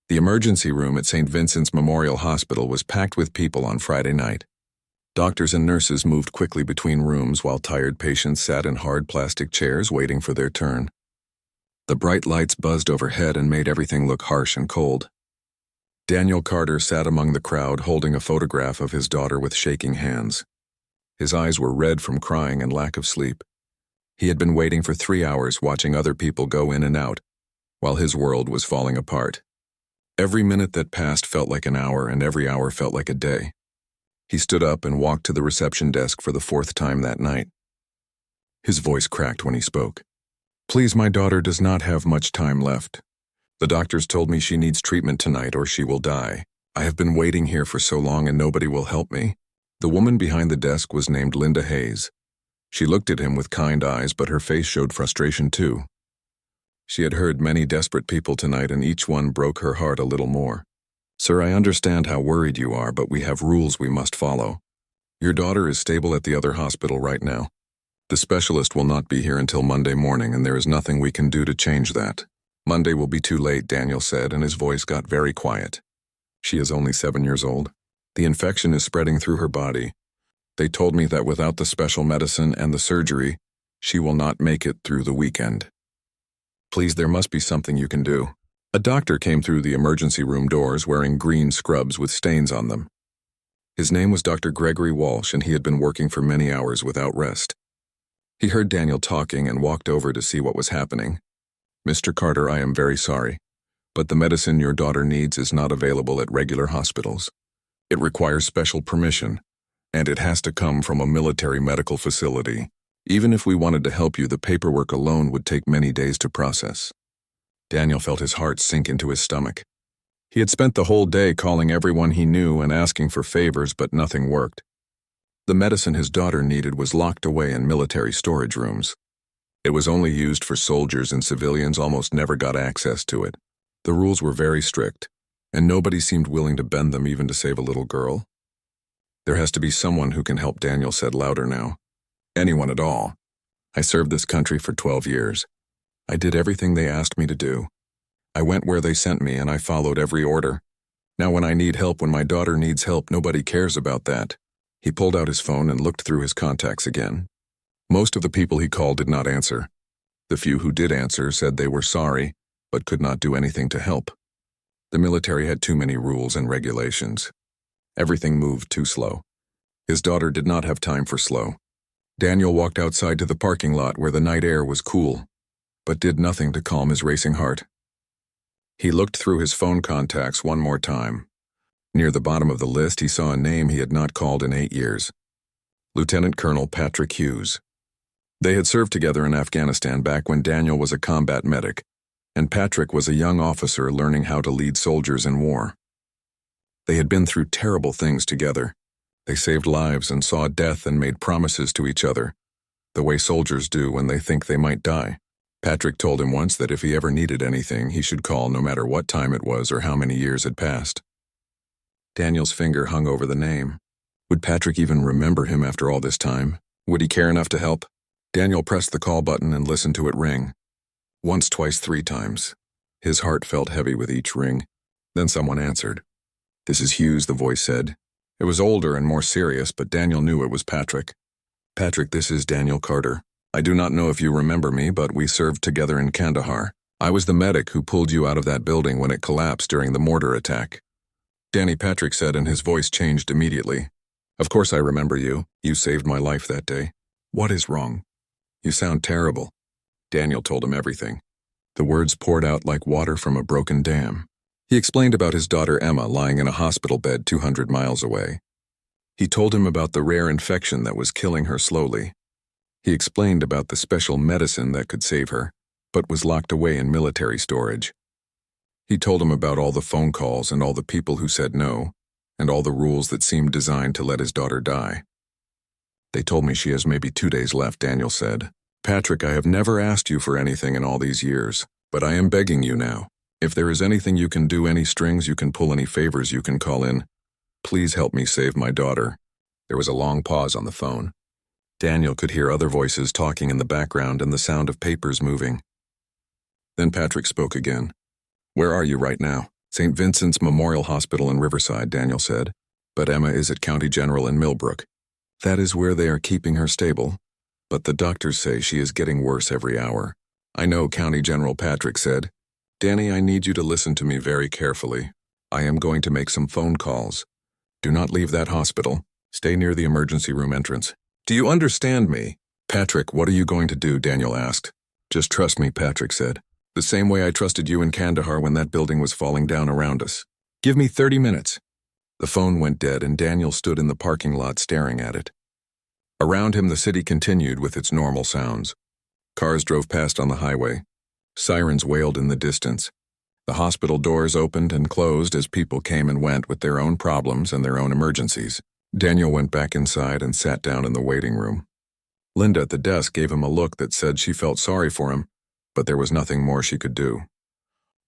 The emergency room at St. Vincent's Memorial Hospital was packed with people on Friday night. Doctors and nurses moved quickly between rooms while tired patients sat in hard plastic chairs waiting for their turn. The bright lights buzzed overhead and made everything look harsh and cold. Daniel Carter sat among the crowd holding a photograph of his daughter with shaking hands. His eyes were red from crying and lack of sleep. He had been waiting for 3 hours watching other people go in and out, while his world was falling apart. Every minute that passed felt like an hour, and every hour felt like a day. He stood up and walked to the reception desk for the 4th time that night. His voice cracked when he spoke. "Please, my daughter does not have much time left. The doctors told me she needs treatment tonight or she will die. I have been waiting here for so long and nobody will help me." The woman behind the desk was named Linda Hayes. She looked at him with kind eyes, but her face showed frustration too. She had heard many desperate people tonight, and each one broke her heart a little more. "Sir, I understand how worried you are, but we have rules we must follow. Your daughter is stable at the other hospital right now. The specialist will not be here until Monday morning, and there is nothing we can do to change that." "Monday will be too late," Daniel said, and his voice got very quiet. "She is only 7 years old. The infection is spreading through her body. They told me that without the special medicine and the surgery, she will not make it through the weekend. Please, there must be something you can do." A doctor came through the emergency room doors wearing green scrubs with stains on them. His name was Dr. Gregory Walsh, and he had been working for many hours without rest. He heard Daniel talking and walked over to see what was happening. "Mr. Carter, I am very sorry, but the medicine your daughter needs is not available at regular hospitals. It requires special permission, and it has to come from a military medical facility. Even if we wanted to help you, the paperwork alone would take many days to process." Daniel felt his heart sink into his stomach. He had spent the whole day calling everyone he knew and asking for favors, but nothing worked. The medicine his daughter needed was locked away in military storage rooms. It was only used for soldiers, and civilians almost never got access to it. The rules were very strict, and nobody seemed willing to bend them even to save a little girl. "There has to be someone who can help," Daniel said louder now. "Anyone at all. I served this country for 12 years. I did everything they asked me to do. I went where they sent me, and I followed every order. Now when I need help, when my daughter needs help, nobody cares about that." He pulled out his phone and looked through his contacts again. Most of the people he called did not answer. The few who did answer said they were sorry, but could not do anything to help. The military had too many rules and regulations. Everything moved too slow. His daughter did not have time for slow. Daniel walked outside to the parking lot where the night air was cool, but did nothing to calm his racing heart. He looked through his phone contacts one more time. Near the bottom of the list, he saw a name he had not called in 8 years. Lieutenant Colonel Patrick Hughes. They had served together in Afghanistan back when Daniel was a combat medic, and Patrick was a young officer learning how to lead soldiers in war. They had been through terrible things together. They saved lives and saw death and made promises to each other, the way soldiers do when they think they might die. Patrick told him once that if he ever needed anything, he should call no matter what time it was or how many years had passed. Daniel's finger hung over the name. Would Patrick even remember him after all this time? Would he care enough to help? Daniel pressed the call button and listened to it ring. Once, twice, 3 times. His heart felt heavy with each ring. Then someone answered. "This is Hughes," the voice said. It was older and more serious, but Daniel knew it was Patrick. "Patrick, this is Daniel Carter. I do not know if you remember me, but we served together in Kandahar. I was the medic who pulled you out of that building when it collapsed during the mortar attack." "Danny," Patrick said, and his voice changed immediately. "Of course I remember you. You saved my life that day. What is wrong? You sound terrible." Daniel told him everything. The words poured out like water from a broken dam. He explained about his daughter Emma lying in a hospital bed 200 miles away. He told him about the rare infection that was killing her slowly. He explained about the special medicine that could save her, but was locked away in military storage. He told him about all the phone calls and all the people who said no, and all the rules that seemed designed to let his daughter die. "They told me she has maybe 2 days left," Daniel said. "Patrick, I have never asked you for anything in all these years, but I am begging you now. If there is anything you can do, any strings you can pull, any favors you can call in, please help me save my daughter." There was a long pause on the phone. Daniel could hear other voices talking in the background and the sound of papers moving. Then Patrick spoke again. "Where are you right now?" St. Vincent's Memorial Hospital in Riverside, Daniel said. But Emma is at County General in Millbrook. That is where they are keeping her stable. But the doctors say she is getting worse every hour. I know, County General Patrick said. Danny, I need you to listen to me very carefully. I am going to make some phone calls. Do not leave that hospital. Stay near the emergency room entrance. Do you understand me? Patrick, what are you going to do? Daniel asked. Just trust me, Patrick said. The same way I trusted you in Kandahar when that building was falling down around us. Give me 30 minutes. The phone went dead and Daniel stood in the parking lot staring at it. Around him the city continued with its normal sounds. Cars drove past on the highway. Sirens wailed in the distance. The hospital doors opened and closed as people came and went with their own problems and their own emergencies. Daniel went back inside and sat down in the waiting room. Linda at the desk gave him a look that said she felt sorry for him, but there was nothing more she could do.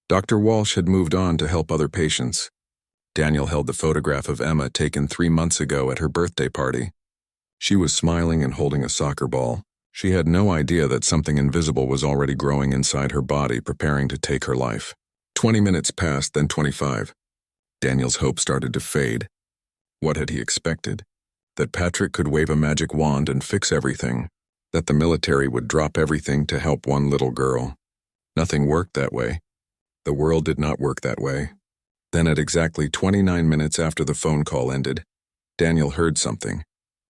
Dr. Walsh had moved on to help other patients. Daniel held the photograph of Emma taken 3 months ago at her birthday party. She was smiling and holding a soccer ball. She had no idea that something invisible was already growing inside her body, preparing to take her life. 20 minutes passed, then 25. Daniel's hope started to fade. What had he expected? That Patrick could wave a magic wand and fix everything. That the military would drop everything to help one little girl. Nothing worked that way. The world did not work that way. Then at exactly 29 minutes after the phone call ended, Daniel heard something.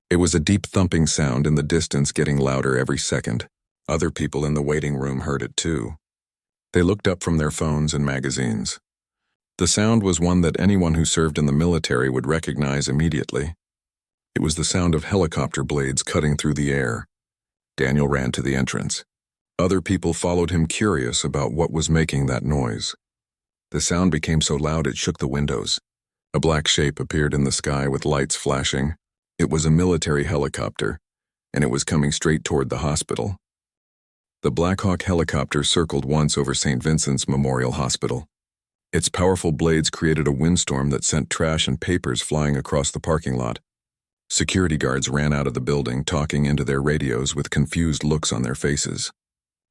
It was a deep thumping sound in the distance, getting louder every second. Other people in the waiting room heard it too. They looked up from their phones and magazines. The sound was one that anyone who served in the military would recognize immediately. It was the sound of helicopter blades cutting through the air. Daniel ran to the entrance. Other people followed him, curious about what was making that noise. The sound became so loud it shook the windows. A black shape appeared in the sky with lights flashing. It was a military helicopter, and it was coming straight toward the hospital. The Black Hawk helicopter circled once over St. Vincent's Memorial Hospital. Its powerful blades created a windstorm that sent trash and papers flying across the parking lot. Security guards ran out of the building, talking into their radios with confused looks on their faces.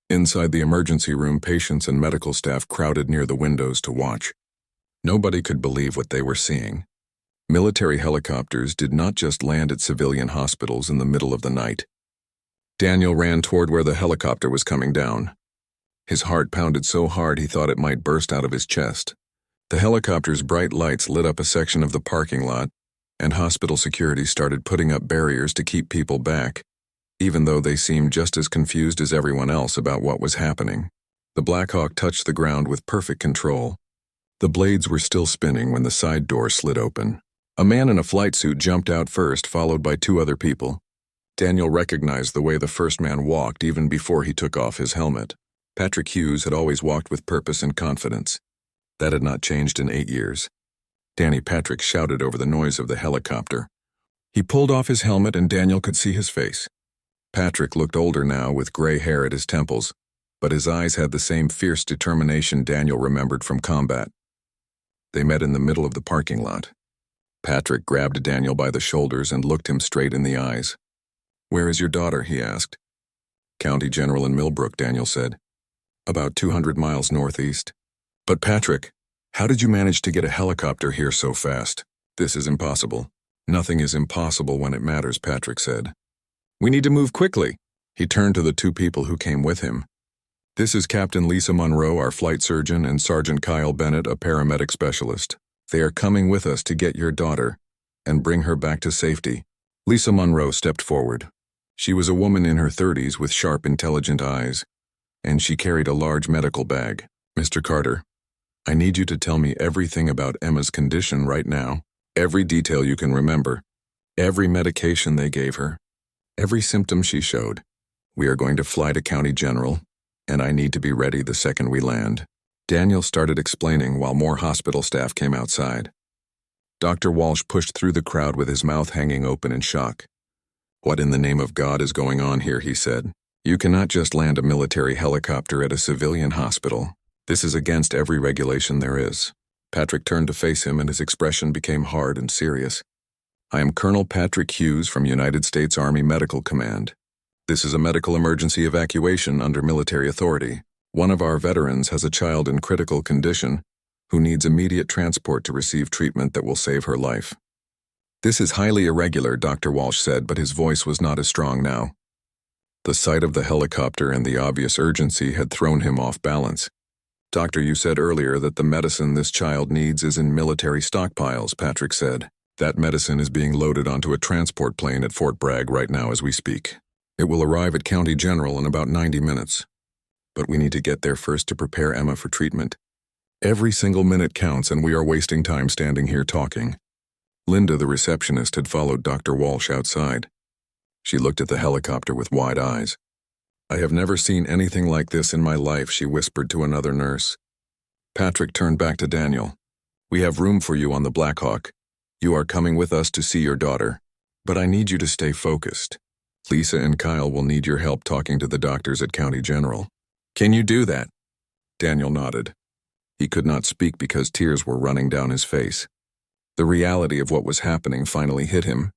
Inside the emergency room, patients and medical staff crowded near the windows to watch. Nobody could believe what they were seeing. Military helicopters did not just land at civilian hospitals in the middle of the night. Daniel ran toward where the helicopter was coming down. His heart pounded so hard he thought it might burst out of his chest. The helicopter's bright lights lit up a section of the parking lot, and hospital security started putting up barriers to keep people back, even though they seemed just as confused as everyone else about what was happening. The Black Hawk touched the ground with perfect control. The blades were still spinning when the side door slid open. A man in a flight suit jumped out first, followed by 2 other people. Daniel recognized the way the first man walked even before he took off his helmet. Patrick Hughes had always walked with purpose and confidence. That had not changed in 8 years. Danny Patrick shouted over the noise of the helicopter. He pulled off his helmet and Daniel could see his face. Patrick looked older now, with gray hair at his temples, but his eyes had the same fierce determination Daniel remembered from combat. They met in the middle of the parking lot. Patrick grabbed Daniel by the shoulders and looked him straight in the eyes. "Where is your daughter?" he asked. "County General in Millbrook," Daniel said. "About 200 miles northeast." "But Patrick, how did you manage to get a helicopter here so fast?" "This is impossible." "Nothing is impossible when it matters," Patrick said. "We need to move quickly." He turned to the 2 people who came with him. "This is Captain Lisa Monroe, our flight surgeon, and Sergeant Kyle Bennett, a paramedic specialist. They are coming with us to get your daughter and bring her back to safety." Lisa Monroe stepped forward. She was a woman in her 30s with sharp, intelligent eyes, and she carried a large medical bag. "Mr. Carter, I need you to tell me everything about Emma's condition right now. Every detail you can remember. Every medication they gave her. Every symptom she showed. We are going to fly to County General, and I need to be ready the second we land." Daniel started explaining while more hospital staff came outside. Dr. Walsh pushed through the crowd with his mouth hanging open in shock. "What in the name of God is going on here?" he said. "You cannot just land a military helicopter at a civilian hospital. This is against every regulation there is." Patrick turned to face him and his expression became hard and serious. "I am Colonel Patrick Hughes from United States Army Medical Command. This is a medical emergency evacuation under military authority. One of our veterans has a child in critical condition, who needs immediate transport to receive treatment that will save her life. This is highly irregular, Dr. Walsh said, but his voice was not as strong now. The sight of the helicopter and the obvious urgency had thrown him off balance. Doctor, you said earlier that the medicine this child needs is in military stockpiles, Patrick said. That medicine is being loaded onto a transport plane at Fort Bragg right now as we speak. It will arrive at County General in about 90 minutes. But we need to get there first to prepare Emma for treatment. Every single minute counts and we are wasting time standing here talking. Linda, the receptionist, had followed Dr. Walsh outside. She looked at the helicopter with wide eyes. I have never seen anything like this in my life, she whispered to another nurse. Patrick turned back to Daniel. We have room for you on the Black Hawk. You are coming with us to see your daughter. But I need you to stay focused. Lisa and Kyle will need your help talking to the doctors at County General. Can you do that? Daniel nodded. He could not speak because tears were running down his face. The reality of what was happening finally hit him.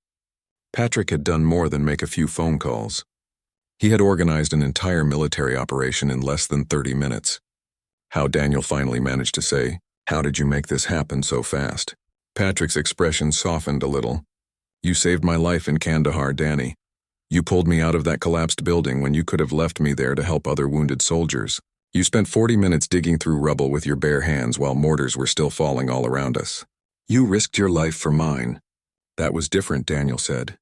Patrick had done more than make a few phone calls. He had organized an entire military operation in less than 30 minutes. How Daniel finally managed to say, "How did you make this happen so fast?" Patrick's expression softened a little. You saved my life in Kandahar, Danny. You pulled me out of that collapsed building when you could have left me there to help other wounded soldiers. You spent 40 minutes digging through rubble with your bare hands while mortars were still falling all around us. You risked your life for mine. That was different, Daniel said.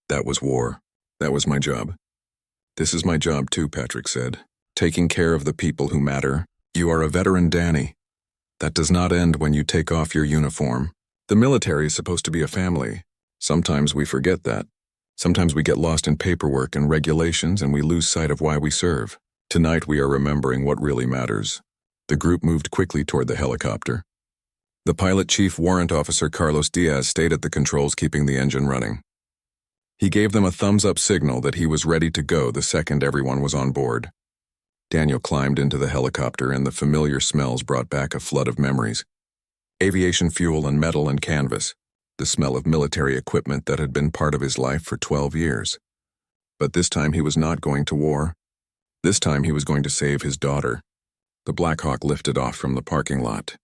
That was war. That was my job. This is my job too, Patrick said. Taking care of the people who matter. You are a veteran, Danny. That does not end when you take off your uniform. The military is supposed to be a family. Sometimes we forget that. Sometimes we get lost in paperwork and regulations and we lose sight of why we serve. Tonight we are remembering what really matters. The group moved quickly toward the helicopter. The pilot chief warrant officer Carlos Diaz stayed at the controls keeping the engine running. He gave them a thumbs-up signal that he was ready to go the second everyone was on board. Daniel climbed into the helicopter and the familiar smells brought back a flood of memories. Aviation fuel and metal and canvas, the smell of military equipment that had been part of his life for 12 years. But this time he was not going to war. This time he was going to save his daughter. The Black Hawk lifted off from the parking lot.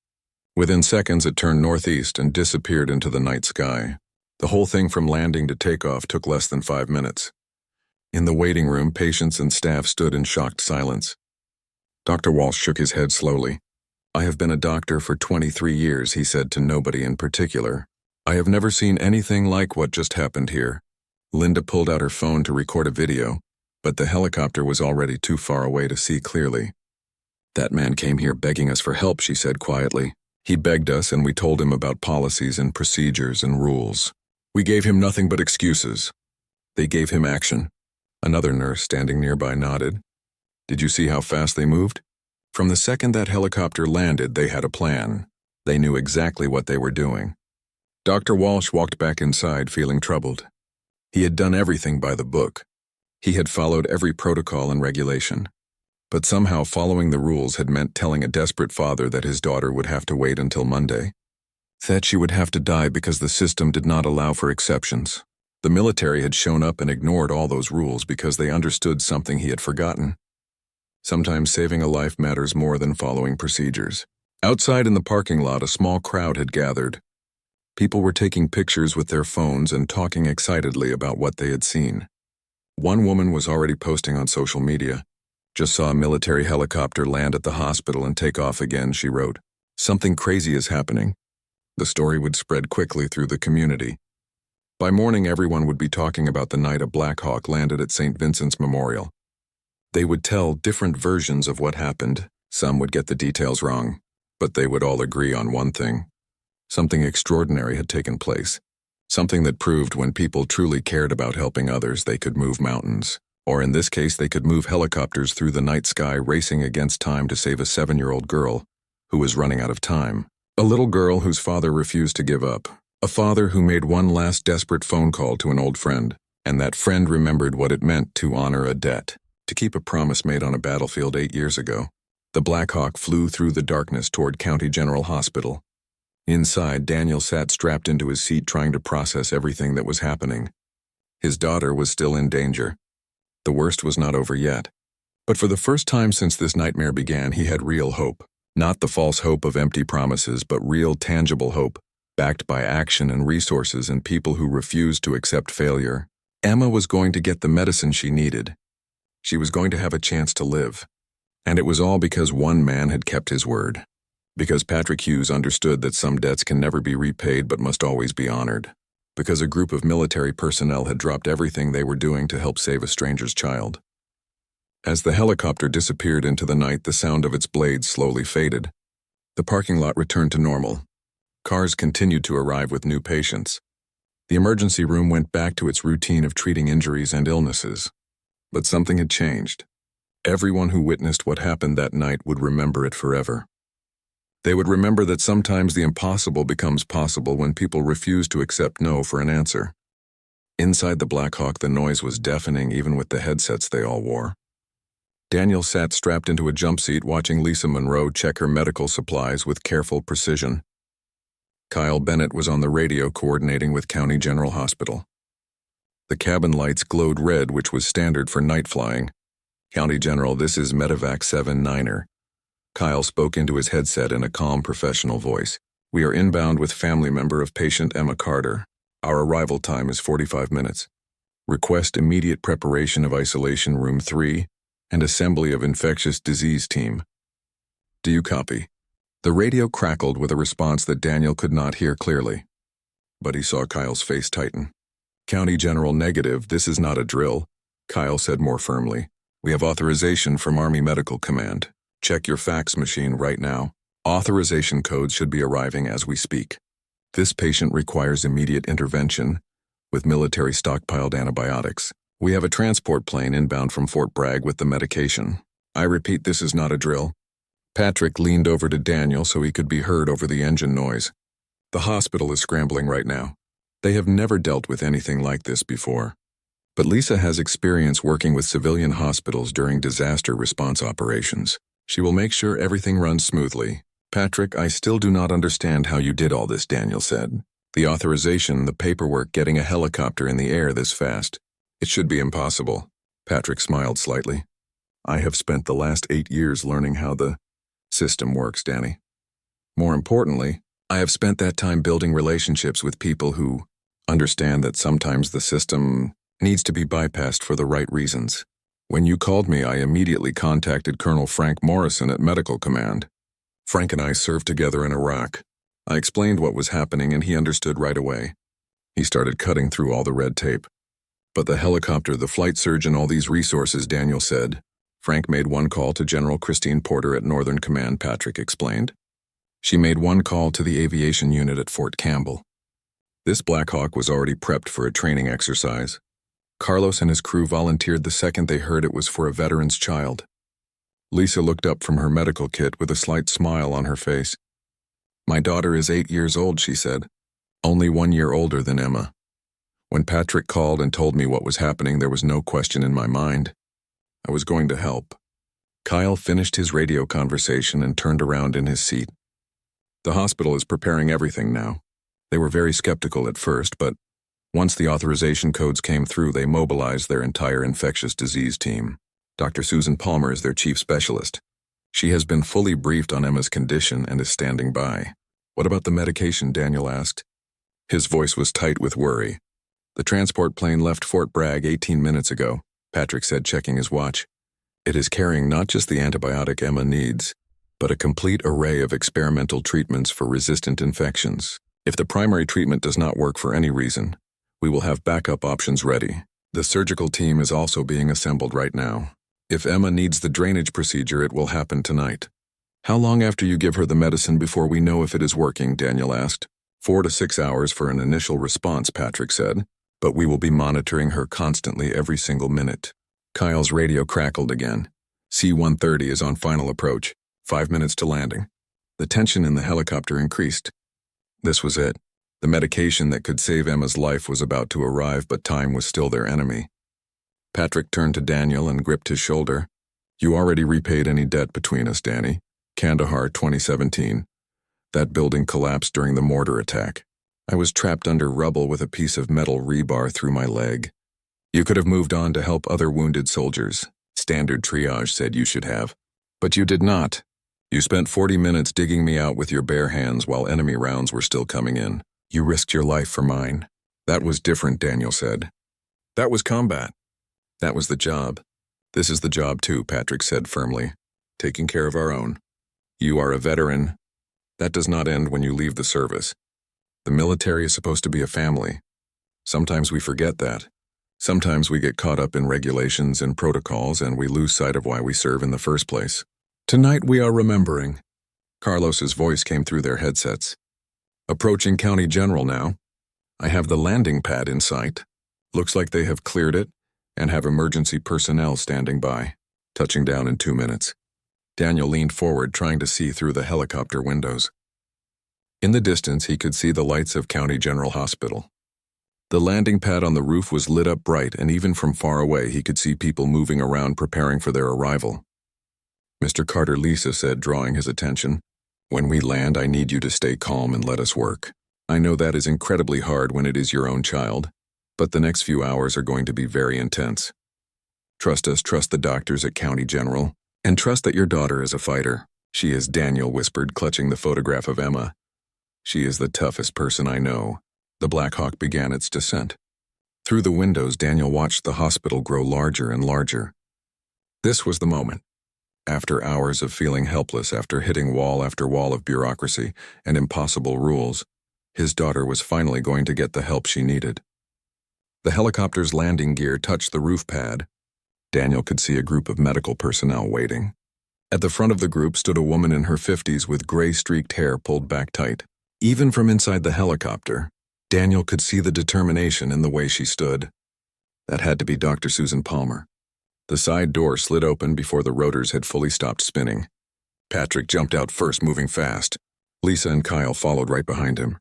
Within seconds it turned northeast and disappeared into the night sky. The whole thing from landing to takeoff took less than 5 minutes. In the waiting room, patients and staff stood in shocked silence. Dr. Walsh shook his head slowly. I have been a doctor for 23 years, he said to nobody in particular. I have never seen anything like what just happened here. Linda pulled out her phone to record a video, but the helicopter was already too far away to see clearly. That man came here begging us for help, she said quietly. He begged us and we told him about policies and procedures and rules. We gave him nothing but excuses. They gave him action. Another nurse standing nearby nodded. Did you see how fast they moved? From the second that helicopter landed, they had a plan. They knew exactly what they were doing. Dr. Walsh walked back inside feeling troubled. He had done everything by the book. He had followed every protocol and regulation. But somehow following the rules had meant telling a desperate father that his daughter would have to wait until Monday. That she would have to die because the system did not allow for exceptions. The military had shown up and ignored all those rules because they understood something he had forgotten. Sometimes saving a life matters more than following procedures. Outside in the parking lot, a small crowd had gathered. People were taking pictures with their phones and talking excitedly about what they had seen. One woman was already posting on social media. Just saw a military helicopter land at the hospital and take off again, she wrote. Something crazy is happening. The story would spread quickly through the community. By morning, everyone would be talking about the night a Black Hawk landed at St. Vincent's Memorial. They would tell different versions of what happened. Some would get the details wrong, but they would all agree on one thing. Something extraordinary had taken place. Something that proved when people truly cared about helping others, they could move mountains. Or in this case, they could move helicopters through the night sky racing against time to save a 7-year-old girl who was running out of time. A little girl whose father refused to give up. A father who made one last desperate phone call to an old friend, and that friend remembered what it meant to honor a debt, to keep a promise made on a battlefield 8 years ago. The Black Hawk flew through the darkness toward County General Hospital. Inside, Daniel sat strapped into his seat trying to process everything that was happening. His daughter was still in danger. The worst was not over yet. But for the first time since this nightmare began, he had real hope. Not the false hope of empty promises, but real, tangible hope, backed by action and resources and people who refused to accept failure. Emma was going to get the medicine she needed. She was going to have a chance to live. And it was all because one man had kept his word. Because Patrick Hughes understood that some debts can never be repaid but must always be honored. Because a group of military personnel had dropped everything they were doing to help save a stranger's child. As the helicopter disappeared into the night, the sound of its blades slowly faded. The parking lot returned to normal. Cars continued to arrive with new patients. The emergency room went back to its routine of treating injuries and illnesses. But something had changed. Everyone who witnessed what happened that night would remember it forever. They would remember that sometimes the impossible becomes possible when people refuse to accept no for an answer. Inside the Black Hawk, the noise was deafening even with the headsets they all wore. Daniel sat strapped into a jump seat watching Lisa Monroe check her medical supplies with careful precision. Kyle Bennett was on the radio coordinating with County General Hospital. The cabin lights glowed red, which was standard for night flying. "County General, this is Medevac 79er. Kyle spoke into his headset in a calm, professional voice. "We are inbound with family member of patient Emma Carter. Our arrival time is 45 minutes. Request immediate preparation of isolation room 3 and assembly of infectious disease team. Do you copy?" The radio crackled with a response that Daniel could not hear clearly. But he saw Kyle's face tighten. "County General, negative, this is not a drill," Kyle said more firmly. "We have authorization from Army Medical Command. Check your fax machine right now. Authorization codes should be arriving as we speak. This patient requires immediate intervention with military stockpiled antibiotics. We have a transport plane inbound from Fort Bragg with the medication. I repeat, this is not a drill." Patrick leaned over to Daniel so he could be heard over the engine noise. "The hospital is scrambling right now. They have never dealt with anything like this before. But Lisa has experience working with civilian hospitals during disaster response operations. She will make sure everything runs smoothly." "Patrick, I still do not understand how you did all this," Daniel said. "The authorization, the paperwork, getting a helicopter in the air this fast. It should be impossible." Patrick smiled slightly. "I have spent the last 8 years learning how the system works, Danny. More importantly, I have spent that time building relationships with people who understand that sometimes the system needs to be bypassed for the right reasons. When you called me, I immediately contacted Colonel Frank Morrison at Medical Command. Frank and I served together in Iraq. I explained what was happening and he understood right away. He started cutting through all the red tape. But the helicopter, the flight surgeon, all these resources," Daniel said. "Frank made one call to General Christine Porter at Northern Command," Patrick explained. "She made one call to the aviation unit at Fort Campbell. This Black Hawk was already prepped for a training exercise. Carlos and his crew volunteered the second they heard it was for a veteran's child." Lisa looked up from her medical kit with a slight smile on her face. "My daughter is 8 years old," she said. "Only 1 year older than Emma. When Patrick called and told me what was happening, there was no question in my mind. I was going to help." Kyle finished his radio conversation and turned around in his seat. "The hospital is preparing everything now. They were very skeptical at first, but once the authorization codes came through, they mobilized their entire infectious disease team. Dr. Susan Palmer is their chief specialist. She has been fully briefed on Emma's condition and is standing by." "What about the medication?" Daniel asked. His voice was tight with worry. "The transport plane left Fort Bragg 18 minutes ago," Patrick said, checking his watch. "It is carrying not just the antibiotic Emma needs, but a complete array of experimental treatments for resistant infections. If the primary treatment does not work for any reason, we will have backup options ready. The surgical team is also being assembled right now. If Emma needs the drainage procedure, it will happen tonight." "How long after you give her the medicine before we know if it is working?" Daniel asked. 4 to 6 hours for an initial response," Patrick said. "But we will be monitoring her constantly every single minute." Kyle's radio crackled again. "C-130 is on final approach. 5 minutes to landing." The tension in the helicopter increased. This was it. The medication that could save Emma's life was about to arrive, but time was still their enemy. Patrick turned to Daniel and gripped his shoulder. "You already repaid any debt between us, Danny. Kandahar, 2017. That building collapsed during the mortar attack. I was trapped under rubble with a piece of metal rebar through my leg. You could have moved on to help other wounded soldiers. Standard triage said you should have. But you did not. You spent 40 minutes digging me out with your bare hands while enemy rounds were still coming in. You risked your life for mine. That was different, Daniel said. That was combat. That was the job. This is the job too, Patrick said firmly. Taking care of our own. You are a veteran. That does not end when you leave the service. The military is supposed to be a family. Sometimes we forget that. Sometimes we get caught up in regulations and protocols and we lose sight of why we serve in the first place. Tonight we are remembering. Carlos's voice came through their headsets. Approaching County General now. I have the landing pad in sight. Looks like they have cleared it and have emergency personnel standing by. Touching down in 2 minutes. Daniel leaned forward, trying to see through the helicopter windows. In the distance, he could see the lights of County General Hospital. The landing pad on the roof was lit up bright, and even from far away, he could see people moving around preparing for their arrival. Mr. Carter, Lisa said, drawing his attention. When we land, I need you to stay calm and let us work. I know that is incredibly hard when it is your own child, but the next few hours are going to be very intense. Trust us, trust the doctors at County General, and trust that your daughter is a fighter. She is, Daniel whispered, clutching the photograph of Emma. She is the toughest person I know. The Black Hawk began its descent. Through the windows, Daniel watched the hospital grow larger and larger. This was the moment. After hours of feeling helpless, after hitting wall after wall of bureaucracy and impossible rules, his daughter was finally going to get the help she needed. The helicopter's landing gear touched the roof pad. Daniel could see a group of medical personnel waiting. At the front of the group stood a woman in her 50s with gray-streaked hair pulled back tight. Even from inside the helicopter, Daniel could see the determination in the way she stood. That had to be Dr. Susan Palmer. The side door slid open before the rotors had fully stopped spinning. Patrick jumped out first, moving fast. Lisa and Kyle followed right behind him.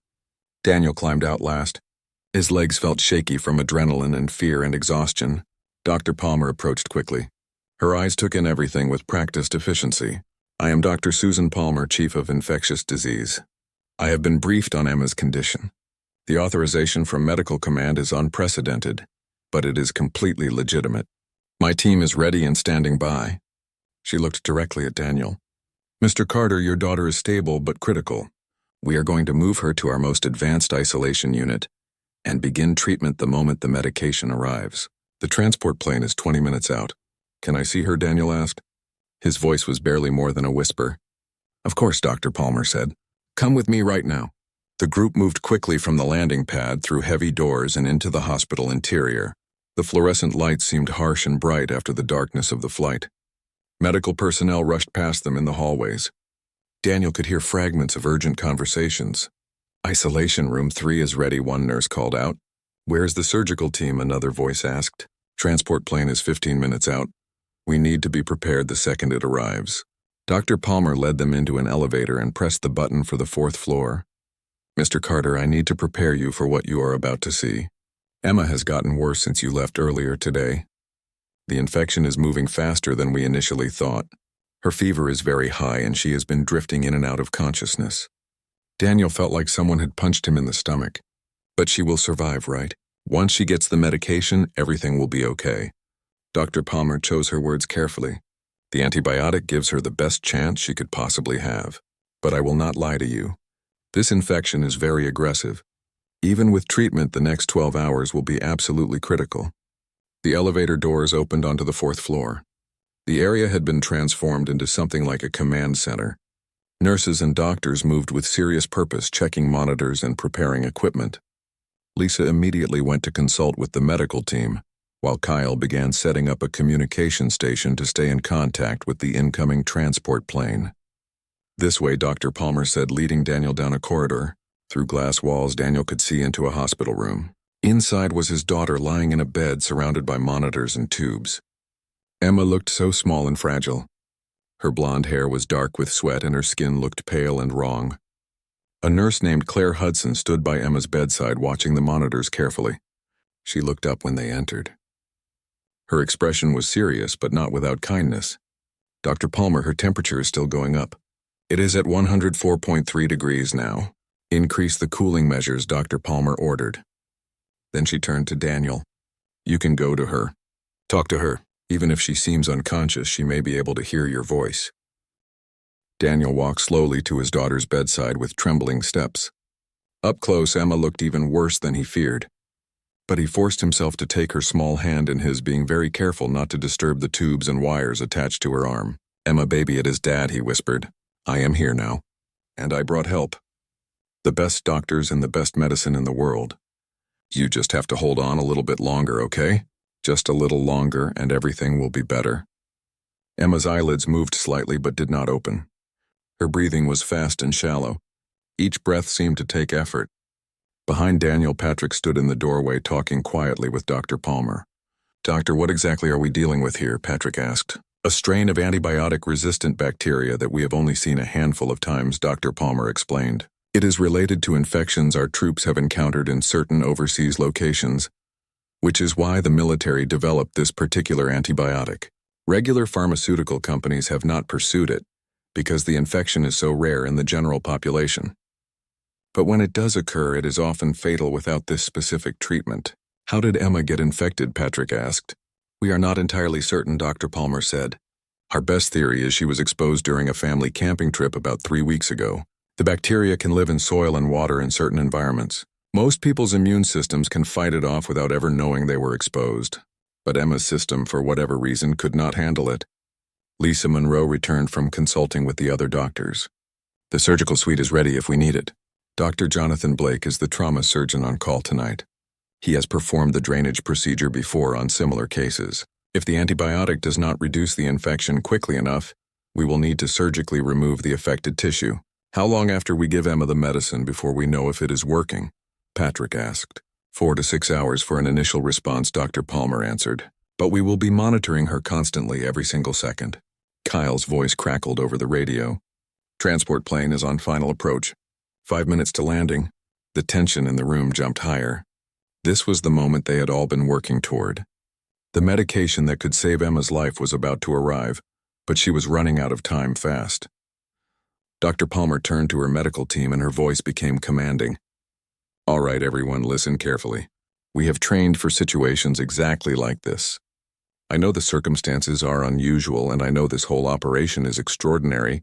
Daniel climbed out last. His legs felt shaky from adrenaline and fear and exhaustion. Dr. Palmer approached quickly. Her eyes took in everything with practiced efficiency. I am Dr. Susan Palmer, Chief of Infectious Disease. I have been briefed on Emma's condition. The authorization from Medical Command is unprecedented, but it is completely legitimate. My team is ready and standing by. She looked directly at Daniel. Mr. Carter, your daughter is stable but critical. We are going to move her to our most advanced isolation unit and begin treatment the moment the medication arrives. The transport plane is 20 minutes out. Can I see her? Daniel asked. His voice was barely more than a whisper. Of course, Dr. Palmer said. Come with me right now. The group moved quickly from the landing pad through heavy doors and into the hospital interior. The fluorescent lights seemed harsh and bright after the darkness of the flight. Medical personnel rushed past them in the hallways. Daniel could hear fragments of urgent conversations. Isolation room 3 is ready, one nurse called out. Where's the surgical team? Another voice asked. Transport plane is 15 minutes out. We need to be prepared the second it arrives. Dr. Palmer led them into an elevator and pressed the button for the 4th floor. Mr. Carter, I need to prepare you for what you are about to see. Emma has gotten worse since you left earlier today. The infection is moving faster than we initially thought. Her fever is very high and she has been drifting in and out of consciousness. Daniel felt like someone had punched him in the stomach. But she will survive, right? Once she gets the medication, everything will be okay. Dr. Palmer chose her words carefully. The antibiotic gives her the best chance she could possibly have. But I will not lie to you. This infection is very aggressive. Even with treatment, the next 12 hours will be absolutely critical. The elevator doors opened onto the 4th floor. The area had been transformed into something like a command center. Nurses and doctors moved with serious purpose, checking monitors and preparing equipment. Lisa immediately went to consult with the medical team, while Kyle began setting up a communication station to stay in contact with the incoming transport plane. This way, Dr. Palmer said, leading Daniel down a corridor. Through glass walls, Daniel could see into a hospital room. Inside was his daughter lying in a bed surrounded by monitors and tubes. Emma looked so small and fragile. Her blonde hair was dark with sweat and her skin looked pale and wrong. A nurse named Claire Hudson stood by Emma's bedside watching the monitors carefully. She looked up when they entered. Her expression was serious but not without kindness. Dr. Palmer, her temperature is still going up. It is at 104.3 degrees now. Increase the cooling measures, Dr. Palmer ordered. Then she turned to Daniel. You can go to her. Talk to her. Even if she seems unconscious, she may be able to hear your voice. Daniel walked slowly to his daughter's bedside with trembling steps. Up close, Emma looked even worse than he feared. But he forced himself to take her small hand in his, being very careful not to disturb the tubes and wires attached to her arm. "Emma, baby, it is Dad," he whispered. "I am here now. And I brought help. The best doctors and the best medicine in the world. You just have to hold on a little bit longer, okay? Just a little longer and everything will be better." Emma's eyelids moved slightly but did not open. Her breathing was fast and shallow. Each breath seemed to take effort. Behind Daniel, Patrick stood in the doorway talking quietly with Dr. Palmer. "Doctor, what exactly are we dealing with here?" Patrick asked. "A strain of antibiotic-resistant bacteria that we have only seen a handful of times," Dr. Palmer explained. "It is related to infections our troops have encountered in certain overseas locations, which is why the military developed this particular antibiotic. Regular pharmaceutical companies have not pursued it, because the infection is so rare in the general population. But when it does occur, it is often fatal without this specific treatment." "How did Emma get infected?" Patrick asked. "We are not entirely certain," Dr. Palmer said. "Our best theory is she was exposed during a family camping trip about 3 weeks ago. The bacteria can live in soil and water in certain environments. Most people's immune systems can fight it off without ever knowing they were exposed. But Emma's system, for whatever reason, could not handle it." Lisa Monroe returned from consulting with the other doctors. "The surgical suite is ready if we need it. Dr. Jonathan Blake is the trauma surgeon on call tonight. He has performed the drainage procedure before on similar cases. If the antibiotic does not reduce the infection quickly enough, we will need to surgically remove the affected tissue." "How long after we give Emma the medicine before we know if it is working?" Patrick asked. 4 to 6 hours for an initial response," Dr. Palmer answered. "But we will be monitoring her constantly every single second." Kyle's voice crackled over the radio. "Transport plane is on final approach. 5 minutes to landing." The tension in the room jumped higher. This was the moment they had all been working toward. The medication that could save Emma's life was about to arrive, but she was running out of time fast. Dr. Palmer turned to her medical team and her voice became commanding. "All right, everyone, listen carefully. We have trained for situations exactly like this. I know the circumstances are unusual and I know this whole operation is extraordinary,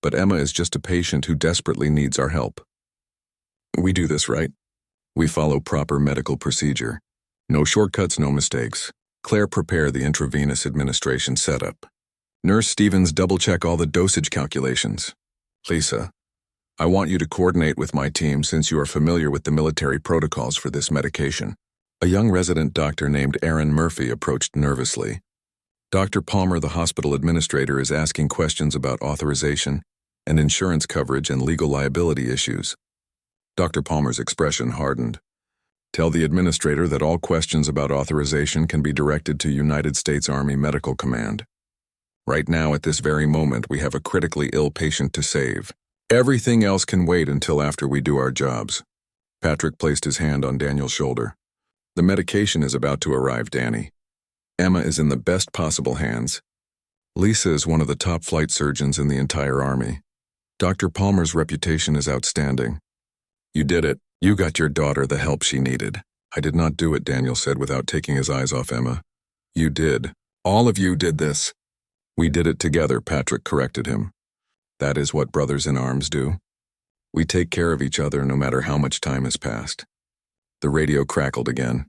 but Emma is just a patient who desperately needs our help. We do this right. We follow proper medical procedure. No shortcuts, no mistakes. Claire, prepare the intravenous administration setup. Nurse Stevens, double-check all the dosage calculations. Lisa, I want you to coordinate with my team since you are familiar with the military protocols for this medication." A young resident doctor named Aaron Murphy approached nervously. "Dr. Palmer, the hospital administrator, is asking questions about authorization and insurance coverage and legal liability issues." Dr. Palmer's expression hardened. "Tell the administrator that all questions about authorization can be directed to United States Army Medical Command. Right now, at this very moment, we have a critically ill patient to save. Everything else can wait until after we do our jobs." Patrick placed his hand on Daniel's shoulder. "The medication is about to arrive, Danny. Emma is in the best possible hands. Lisa is one of the top flight surgeons in the entire Army. Dr. Palmer's reputation is outstanding. You did it. You got your daughter the help she needed." "I did not do it," Daniel said without taking his eyes off Emma. "You did. All of you did this." "We did it together," Patrick corrected him. "That is what brothers in arms do. We take care of each other no matter how much time has passed." The radio crackled again.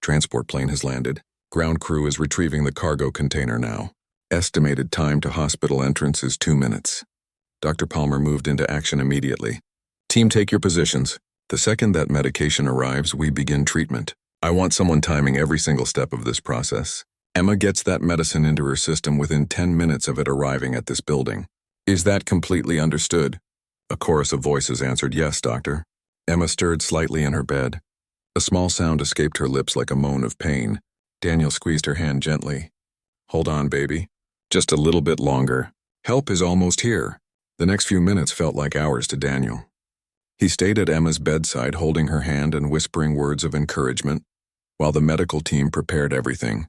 "Transport plane has landed. Ground crew is retrieving the cargo container now. Estimated time to hospital entrance is 2 minutes." Dr. Palmer moved into action immediately. "Team, take your positions. The second that medication arrives, we begin treatment. I want someone timing every single step of this process. Emma gets that medicine into her system within 10 minutes of it arriving at this building. Is that completely understood?" A chorus of voices answered, "Yes, doctor." Emma stirred slightly in her bed. A small sound escaped her lips like a moan of pain. Daniel squeezed her hand gently. "Hold on, baby. Just a little bit longer. Help is almost here." The next few minutes felt like hours to Daniel. He stayed at Emma's bedside, holding her hand and whispering words of encouragement, while the medical team prepared everything.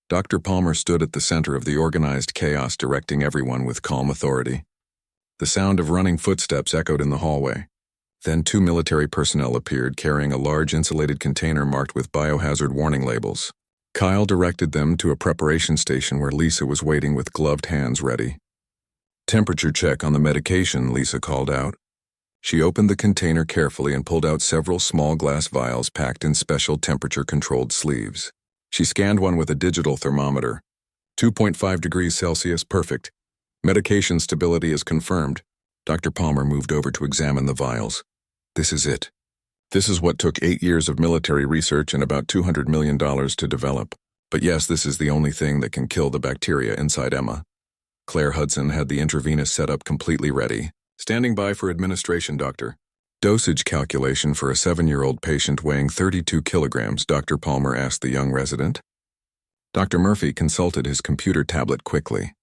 Dr. Palmer stood at the center of the organized chaos, directing everyone with calm authority. The sound of running footsteps echoed in the hallway. Then 2 military personnel appeared, carrying a large insulated container marked with biohazard warning labels. Kyle directed them to a preparation station where Lisa was waiting with gloved hands ready. Temperature check on the medication, Lisa called out. She opened the container carefully and pulled out several small glass vials packed in special temperature-controlled sleeves. She scanned one with a digital thermometer. 2.5 degrees Celsius, perfect. Medication stability is confirmed. Dr. Palmer moved over to examine the vials. This is it. This is what took 8 years of military research and about $200 million to develop. But yes, this is the only thing that can kill the bacteria inside Emma. Claire Hudson had the intravenous setup completely ready. Standing by for administration, doctor. Dosage calculation for a 7-year-old patient weighing 32 kilograms, Dr. Palmer asked the young resident. Dr. Murphy consulted his computer tablet quickly.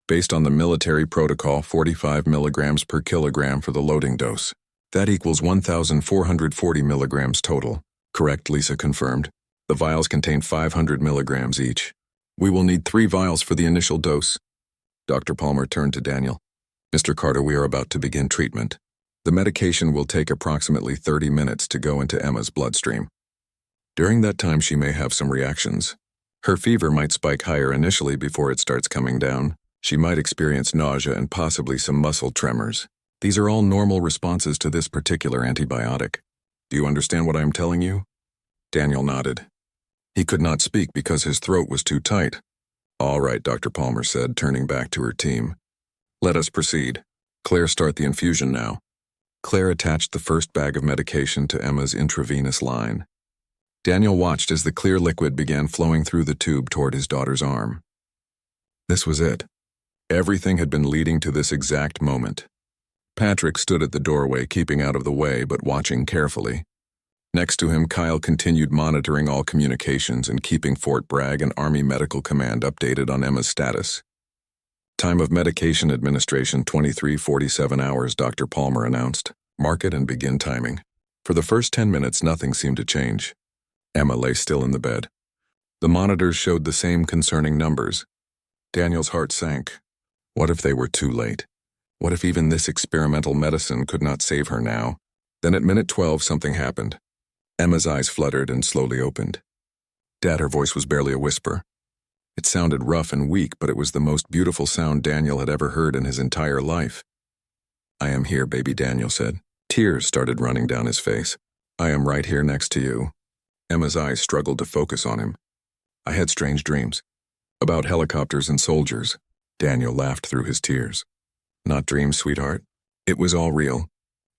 Based on the military protocol, 45 milligrams per kilogram for the loading dose. That equals 1,440 milligrams total. Correct, Lisa confirmed. The vials contain 500 milligrams each. We will need 3 vials for the initial dose. Dr. Palmer turned to Daniel. Mr. Carter, we are about to begin treatment. The medication will take approximately 30 minutes to go into Emma's bloodstream. During that time, she may have some reactions. Her fever might spike higher initially before it starts coming down. She might experience nausea and possibly some muscle tremors. These are all normal responses to this particular antibiotic. Do you understand what I am telling you? Daniel nodded. He could not speak because his throat was too tight. All right, Dr. Palmer said, turning back to her team. Let us proceed. Claire, start the infusion now. Claire attached the first bag of medication to Emma's intravenous line. Daniel watched as the clear liquid began flowing through the tube toward his daughter's arm. This was it. Everything had been leading to this exact moment. Patrick stood at the doorway, keeping out of the way but watching carefully. Next to him, Kyle continued monitoring all communications and keeping Fort Bragg and Army Medical Command updated on Emma's status. Time of medication administration 23:47 hours, Dr. Palmer announced. Mark it and begin timing. For the first 10 minutes, nothing seemed to change. Emma lay still in the bed. The monitors showed the same concerning numbers. Daniel's heart sank. What if they were too late? What if even this experimental medicine could not save her now? Then at minute 12, something happened. Emma's eyes fluttered and slowly opened. Dad, her voice was barely a whisper. It sounded rough and weak, but it was the most beautiful sound Daniel had ever heard in his entire life. I am here, baby, Daniel said. Tears started running down his face. I am right here next to you. Emma's eyes struggled to focus on him. I had strange dreams. About helicopters and soldiers. Daniel laughed through his tears. Not dreams, sweetheart. It was all real.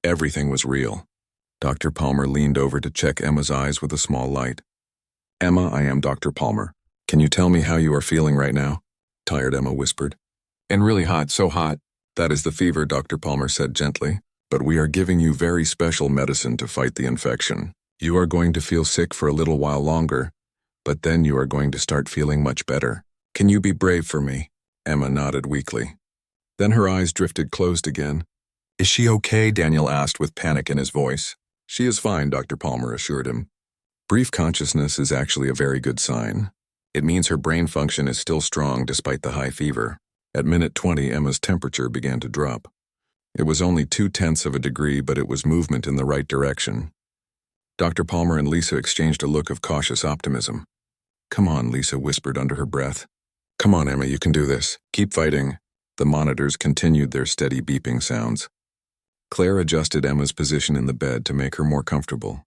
Everything was real. Dr. Palmer leaned over to check Emma's eyes with a small light. Emma, I am Dr. Palmer. Can you tell me how you are feeling right now? Tired, Emma whispered. And really hot, so hot. That is the fever, Dr. Palmer said gently. But we are giving you very special medicine to fight the infection. You are going to feel sick for a little while longer, but then you are going to start feeling much better. Can you be brave for me? Emma nodded weakly. Then her eyes drifted closed again. Is she okay? Daniel asked with panic in his voice. She is fine, Dr. Palmer assured him. Brief consciousness is actually a very good sign. It means her brain function is still strong despite the high fever. At minute 20, Emma's temperature began to drop. It was only 0.2 of a degree, but it was movement in the right direction. Dr. Palmer and Lisa exchanged a look of cautious optimism. Come on, Lisa whispered under her breath. Come on, Emma, you can do this. Keep fighting. The monitors continued their steady beeping sounds. Claire adjusted Emma's position in the bed to make her more comfortable.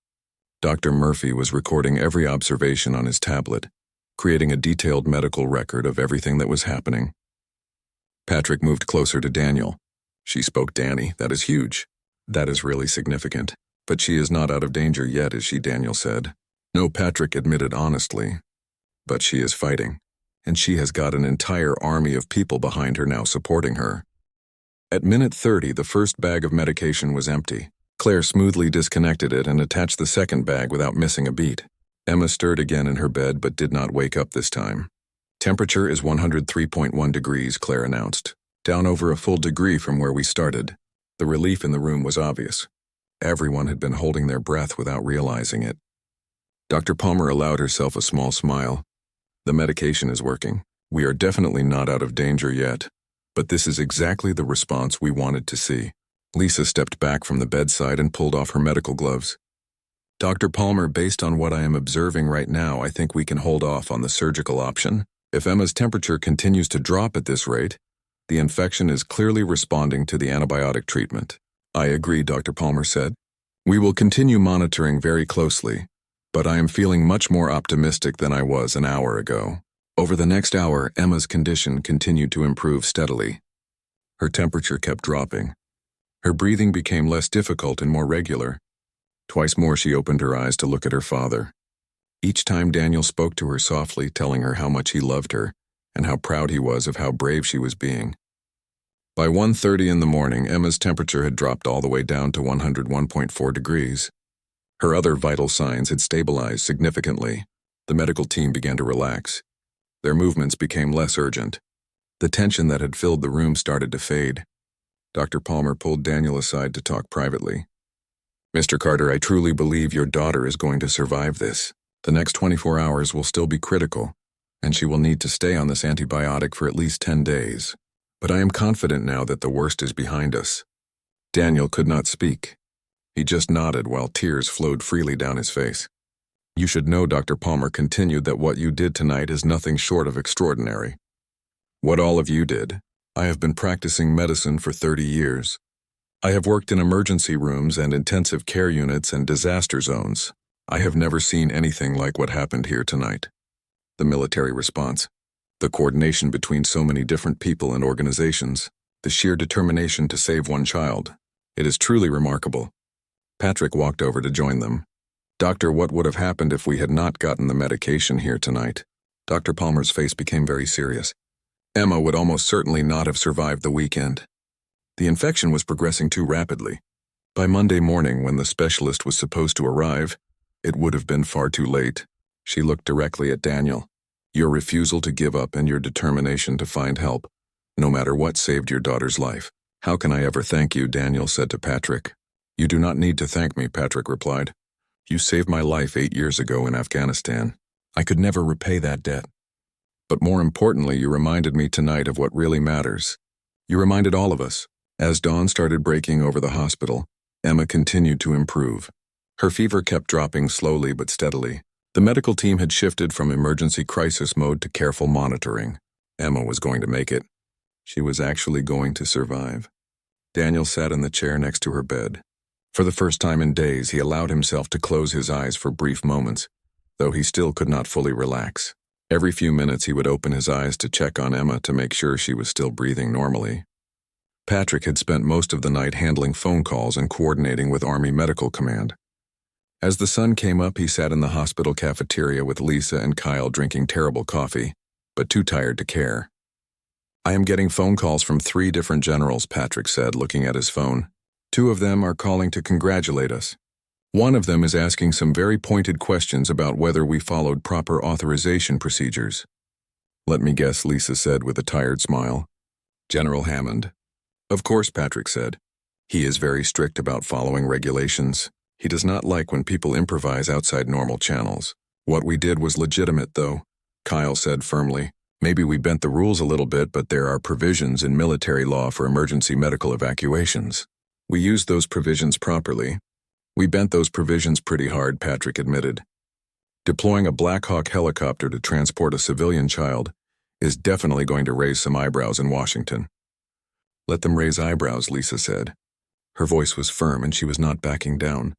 Dr. Murphy was recording every observation on his tablet, creating a detailed medical record of everything that was happening. Patrick moved closer to Daniel. She spoke, Danny, that is huge. That is really significant. But she is not out of danger yet, is she? Daniel said. No, Patrick admitted honestly. But she is fighting, and she has got an entire army of people behind her now supporting her. At minute 30, the first bag of medication was empty. Claire smoothly disconnected it and attached the second bag without missing a beat. Emma stirred again in her bed but did not wake up this time. Temperature is 103.1 degrees, Claire announced, down over a full degree from where we started. The relief in the room was obvious. Everyone had been holding their breath without realizing it. Dr. Palmer allowed herself a small smile. The medication is working. We are definitely not out of danger yet, but this is exactly the response we wanted to see. Lisa stepped back from the bedside and pulled off her medical gloves. Dr. Palmer, based on what I am observing right now, I think we can hold off on the surgical option. If Emma's temperature continues to drop at this rate, The infection is clearly responding to the antibiotic treatment. I agree, Dr. Palmer said. We will continue monitoring very closely, but I am feeling much more optimistic than I was an hour ago. Over the next hour, Emma's condition continued to improve steadily. Her temperature kept dropping. Her breathing became less difficult and more regular. Twice more she opened her eyes to look at her father. Each time Daniel spoke to her softly, telling her how much he loved her and how proud he was of how brave she was being. By 1:30 in the morning, Emma's temperature had dropped all the way down to 101.4 degrees. Her other vital signs had stabilized significantly. The medical team began to relax. Their movements became less urgent. The tension that had filled the room started to fade. Dr. Palmer pulled Daniel aside to talk privately. Mr. Carter, I truly believe your daughter is going to survive this. The next 24 hours will still be critical, and she will need to stay on this antibiotic for at least 10 days. But I am confident now that the worst is behind us. Daniel could not speak. He just nodded while tears flowed freely down his face. You should know, Dr. Palmer continued, that what you did tonight is nothing short of extraordinary. What all of you did. I have been practicing medicine for 30 years. I have worked in emergency rooms and intensive care units and disaster zones. I have never seen anything like what happened here tonight. The military response, the coordination between so many different people and organizations, the sheer determination to save one child. It is truly remarkable. Patrick walked over to join them. Doctor, what would have happened if we had not gotten the medication here tonight? Dr. Palmer's face became very serious. Emma would almost certainly not have survived the weekend. The infection was progressing too rapidly. By Monday morning, when the specialist was supposed to arrive, it would have been far too late. She looked directly at Daniel. Your refusal to give up and your determination to find help, no matter what, saved your daughter's life. How can I ever thank you? Daniel said to Patrick. You do not need to thank me, Patrick replied. You saved my life 8 years ago in Afghanistan. I could never repay that debt. But more importantly, you reminded me tonight of what really matters. You reminded all of us. As dawn started breaking over the hospital, Emma continued to improve. Her fever kept dropping slowly but steadily. The medical team had shifted from emergency crisis mode to careful monitoring. Emma was going to make it. She was actually going to survive. Daniel sat in the chair next to her bed. For the first time in days, he allowed himself to close his eyes for brief moments, though he still could not fully relax. Every few minutes he would open his eyes to check on Emma to make sure she was still breathing normally. Patrick had spent most of the night handling phone calls and coordinating with Army Medical Command. As the sun came up, he sat in the hospital cafeteria with Lisa and Kyle drinking terrible coffee, but too tired to care. I am getting phone calls from 3 different generals, Patrick said, looking at his phone. 2 of them are calling to congratulate us. One of them is asking some very pointed questions about whether we followed proper authorization procedures. Let me guess, Lisa said with a tired smile. General Hammond. Of course, Patrick said. He is very strict about following regulations. He does not like when people improvise outside normal channels. What we did was legitimate, though, Kyle said firmly. Maybe we bent the rules a little bit, but there are provisions in military law for emergency medical evacuations. We used those provisions properly. We bent those provisions pretty hard, Patrick admitted. Deploying a Black Hawk helicopter to transport a civilian child is definitely going to raise some eyebrows in Washington. Let them raise eyebrows, Lisa said. Her voice was firm and she was not backing down.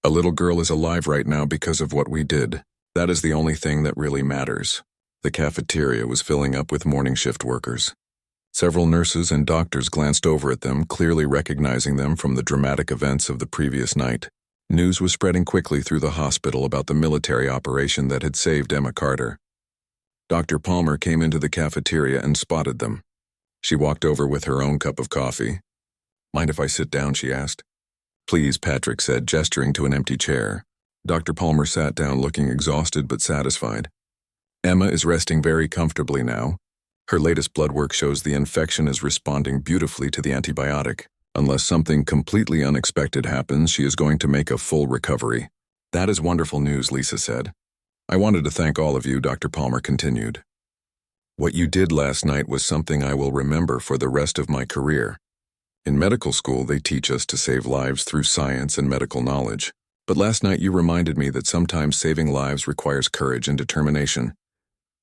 A little girl is alive right now because of what we did. That is the only thing that really matters. The cafeteria was filling up with morning shift workers. Several nurses and doctors glanced over at them, clearly recognizing them from the dramatic events of the previous night. News was spreading quickly through the hospital about the military operation that had saved Emma Carter. Dr. Palmer came into the cafeteria and spotted them. She walked over with her own cup of coffee. Mind if I sit down, she asked. Please, Patrick said, gesturing to an empty chair. Dr. Palmer sat down looking exhausted but satisfied. Emma is resting very comfortably now. Her latest blood work shows the infection is responding beautifully to the antibiotic. Unless something completely unexpected happens, she is going to make a full recovery. That is wonderful news, Lisa said. I wanted to thank all of you, Dr. Palmer continued. What you did last night was something I will remember for the rest of my career. In medical school, they teach us to save lives through science and medical knowledge. But last night you reminded me that sometimes saving lives requires courage and determination.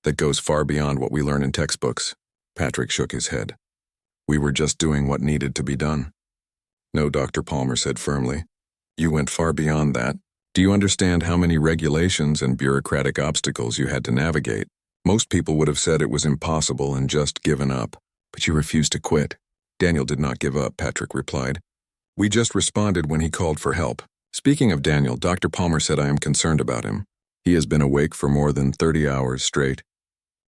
That goes far beyond what we learn in textbooks. Patrick shook his head. We were just doing what needed to be done. No, Dr. Palmer said firmly. You went far beyond that. Do you understand how many regulations and bureaucratic obstacles you had to navigate? Most people would have said it was impossible and just given up, but you refused to quit. Daniel did not give up, Patrick replied. We just responded when he called for help. Speaking of Daniel, Dr. Palmer said I am concerned about him. He has been awake for more than 30 hours straight.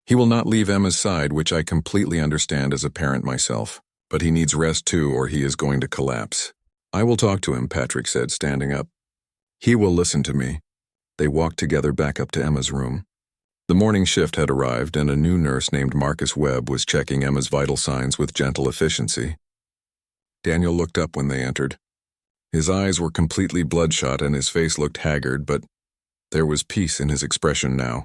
He will not leave Emma's side, which I completely understand as a parent myself, but he needs rest too or he is going to collapse. I will talk to him, Patrick said, standing up. He will listen to me. They walked together back up to Emma's room. The morning shift had arrived and a new nurse named Marcus Webb was checking Emma's vital signs with gentle efficiency. Daniel looked up when they entered. His eyes were completely bloodshot and his face looked haggard, but there was peace in his expression now.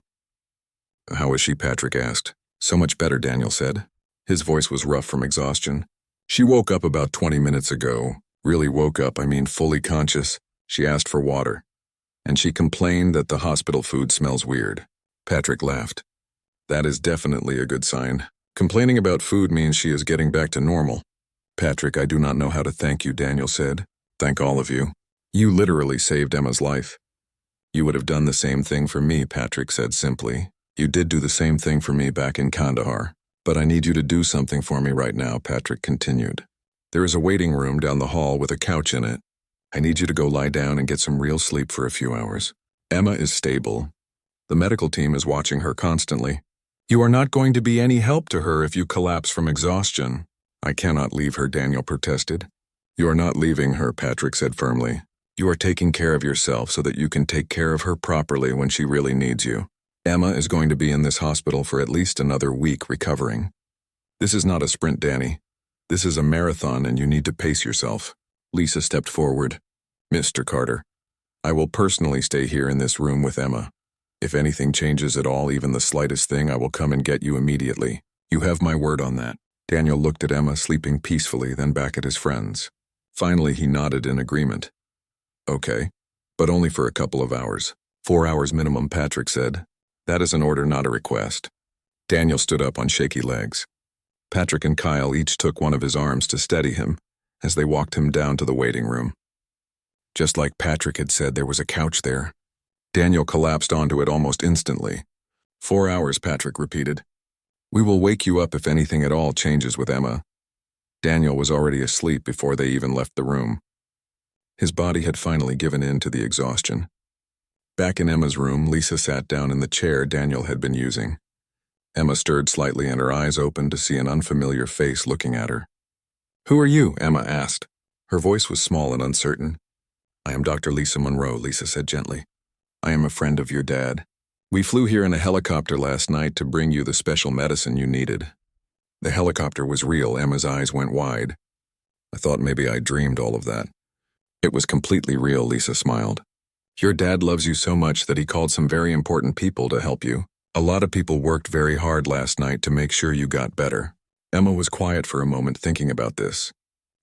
How is she? Patrick asked. So much better, Daniel said. His voice was rough from exhaustion. She woke up about 20 minutes ago. Really woke up, I mean fully conscious. She asked for water. And she complained that the hospital food smells weird. Patrick laughed. That is definitely a good sign. Complaining about food means she is getting back to normal. Patrick, I do not know how to thank you, Daniel said. Thank all of you. You literally saved Emma's life. You would have done the same thing for me, Patrick said simply. You did do the same thing for me back in Kandahar. But I need you to do something for me right now, Patrick continued. There is a waiting room down the hall with a couch in it. I need you to go lie down and get some real sleep for a few hours. Emma is stable. The medical team is watching her constantly. You are not going to be any help to her if you collapse from exhaustion. I cannot leave her, Daniel protested. You are not leaving her, Patrick said firmly. You are taking care of yourself so that you can take care of her properly when she really needs you. Emma is going to be in this hospital for at least another week recovering. This is not a sprint, Danny. This is a marathon and you need to pace yourself. Lisa stepped forward. Mr. Carter, I will personally stay here in this room with Emma. If anything changes at all, even the slightest thing, I will come and get you immediately. You have my word on that. Daniel looked at Emma sleeping peacefully, then back at his friends. Finally, he nodded in agreement. Okay, but only for a couple of hours. 4 hours minimum, Patrick said. That is an order, not a request. Daniel stood up on shaky legs. Patrick and Kyle each took one of his arms to steady him as they walked him down to the waiting room. Just like Patrick had said, there was a couch there. Daniel collapsed onto it almost instantly. 4 hours, Patrick repeated. We will wake you up if anything at all changes with Emma. Daniel was already asleep before they even left the room. His body had finally given in to the exhaustion. Back in Emma's room, Lisa sat down in the chair Daniel had been using. Emma stirred slightly and her eyes opened to see an unfamiliar face looking at her. Who are you? Emma asked. Her voice was small and uncertain. I am Dr. Lisa Monroe, Lisa said gently. I am a friend of your dad. We flew here in a helicopter last night to bring you the special medicine you needed. The helicopter was real. Emma's eyes went wide. I thought maybe I dreamed all of that. It was completely real, Lisa smiled. Your dad loves you so much that he called some very important people to help you. A lot of people worked very hard last night to make sure you got better. Emma was quiet for a moment thinking about this.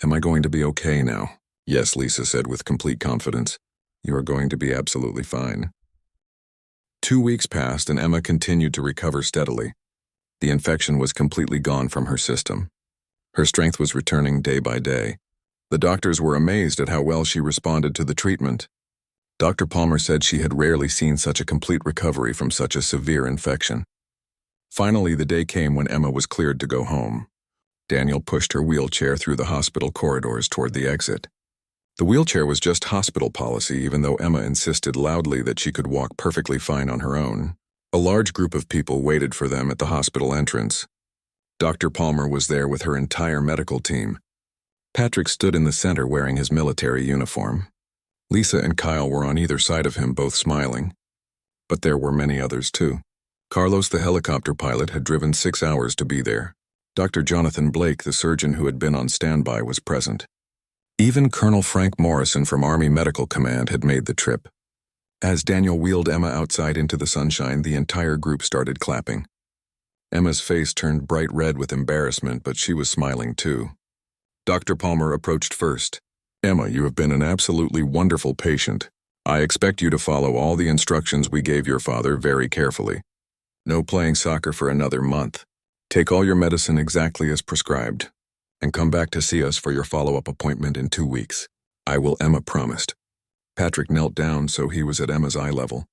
Am I going to be okay now? Yes, Lisa said with complete confidence. You are going to be absolutely fine. 2 weeks passed and Emma continued to recover steadily. The infection was completely gone from her system. Her strength was returning day by day. The doctors were amazed at how well she responded to the treatment. Dr. Palmer said she had rarely seen such a complete recovery from such a severe infection. Finally, the day came when Emma was cleared to go home. Daniel pushed her wheelchair through the hospital corridors toward the exit. The wheelchair was just hospital policy, even though Emma insisted loudly that she could walk perfectly fine on her own. A large group of people waited for them at the hospital entrance. Dr. Palmer was there with her entire medical team. Patrick stood in the center wearing his military uniform. Lisa and Kyle were on either side of him, both smiling. But there were many others too. Carlos, the helicopter pilot, had driven 6 hours to be there. Dr. Jonathan Blake, the surgeon who had been on standby, was present. Even Colonel Frank Morrison from Army Medical Command had made the trip. As Daniel wheeled Emma outside into the sunshine, the entire group started clapping. Emma's face turned bright red with embarrassment, but she was smiling too. Dr. Palmer approached first. Emma, you have been an absolutely wonderful patient. I expect you to follow all the instructions we gave your father very carefully. No playing soccer for another month. Take all your medicine exactly as prescribed. and come back to see us for your follow-up appointment in 2 weeks. I will, Emma promised. Patrick knelt down so he was at Emma's eye level.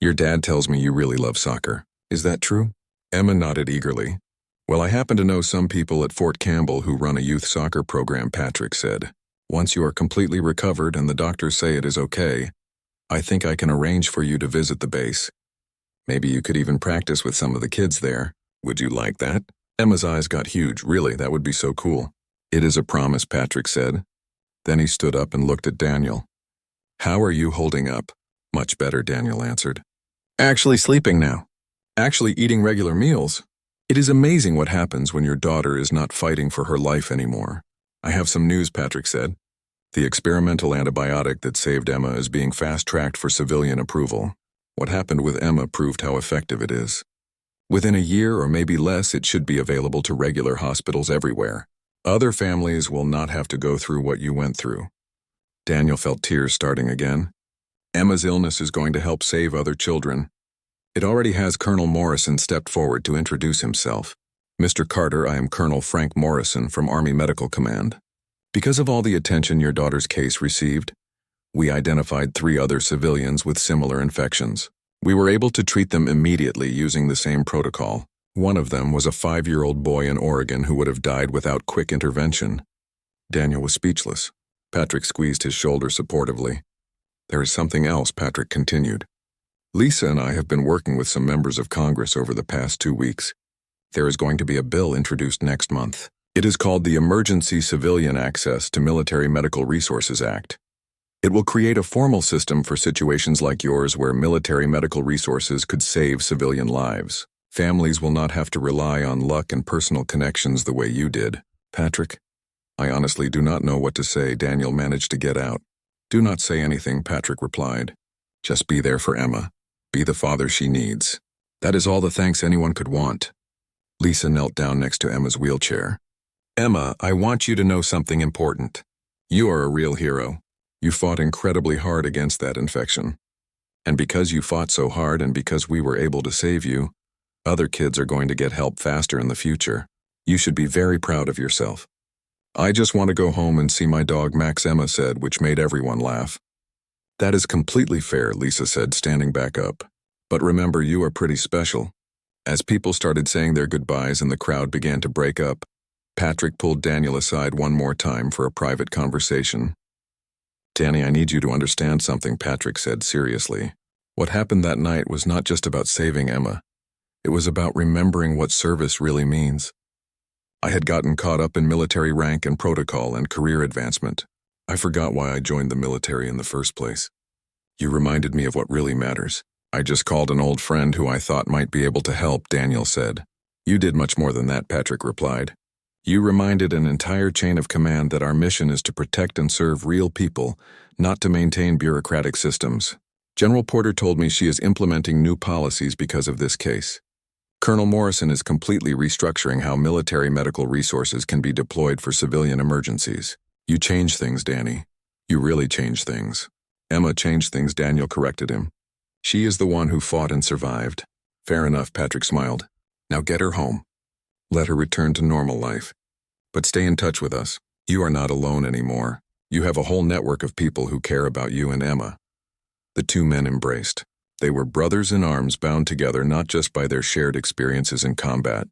Your dad tells me you really love soccer. Is that true? Emma nodded eagerly. Well, I happen to know some people at Fort Campbell who run a youth soccer program, Patrick said. Once you are completely recovered and the doctors say it is okay, I think I can arrange for you to visit the base. Maybe you could even practice with some of the kids there. Would you like that? Emma's eyes got huge. Really, that would be so cool. It is a promise, Patrick said. Then he stood up and looked at Daniel. How are you holding up? Much better, Daniel answered. Actually sleeping now. Actually eating regular meals. It is amazing what happens when your daughter is not fighting for her life anymore. I have some news, Patrick said. The experimental antibiotic that saved Emma is being fast-tracked for civilian approval. What happened with Emma proved how effective it is. Within a year or maybe less, it should be available to regular hospitals everywhere. Other families will not have to go through what you went through. Daniel felt tears starting again. Emma's illness is going to help save other children. It already has. Colonel Morrison stepped forward to introduce himself. Mr. Carter, I am Colonel Frank Morrison from Army Medical Command. Because of all the attention your daughter's case received, we identified 3 other civilians with similar infections. We were able to treat them immediately using the same protocol. One of them was a 5-year-old boy in Oregon who would have died without quick intervention. Daniel was speechless. Patrick squeezed his shoulder supportively. There is something else, Patrick continued. Lisa and I have been working with some members of Congress over the past 2 weeks. There is going to be a bill introduced next month. It is called the Emergency Civilian Access to Military Medical Resources Act. It will create a formal system for situations like yours where military medical resources could save civilian lives. Families will not have to rely on luck and personal connections the way you did. Patrick, I honestly do not know what to say. Daniel managed to get out. Do not say anything, Patrick replied. Just be there for Emma. Be the father she needs. That is all the thanks anyone could want. Lisa knelt down next to Emma's wheelchair. Emma, I want you to know something important. You are a real hero. You fought incredibly hard against that infection. And because you fought so hard and because we were able to save you, other kids are going to get help faster in the future. You should be very proud of yourself. I just want to go home and see my dog Max, Emma said, which made everyone laugh. That is completely fair, Lisa said, standing back up. But remember, you are pretty special. As people started saying their goodbyes and the crowd began to break up, Patrick pulled Daniel aside one more time for a private conversation. Danny, I need you to understand something, Patrick said seriously. What happened that night was not just about saving Emma. It was about remembering what service really means. I had gotten caught up in military rank and protocol and career advancement. I forgot why I joined the military in the first place. You reminded me of what really matters. I just called an old friend who I thought might be able to help, Daniel said. You did much more than that, Patrick replied. You reminded an entire chain of command that our mission is to protect and serve real people, not to maintain bureaucratic systems. General Porter told me she is implementing new policies because of this case. Colonel Morrison is completely restructuring how military medical resources can be deployed for civilian emergencies. You changed things, Danny. You really changed things. Emma changed things, Daniel corrected him. She is the one who fought and survived. Fair enough, Patrick smiled. Now get her home. Let her return to normal life. But stay in touch with us. You are not alone anymore. You have a whole network of people who care about you and Emma. The 2 men embraced. They were brothers in arms, bound together not just by their shared experiences in combat,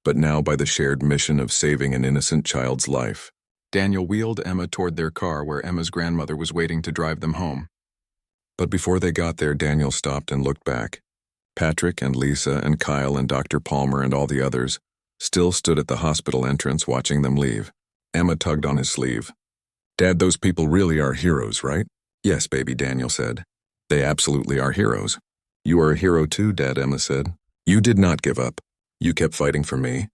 but now by the shared mission of saving an innocent child's life. Daniel wheeled Emma toward their car where Emma's grandmother was waiting to drive them home. But before they got there, Daniel stopped and looked back. Patrick and Lisa and Kyle and Dr. Palmer and all the others still stood at the hospital entrance watching them leave. Emma tugged on his sleeve. Dad, those people really are heroes, right? Yes, baby, Daniel said. They absolutely are heroes. You are a hero too, Dad, Emma said. You did not give up. You kept fighting for me.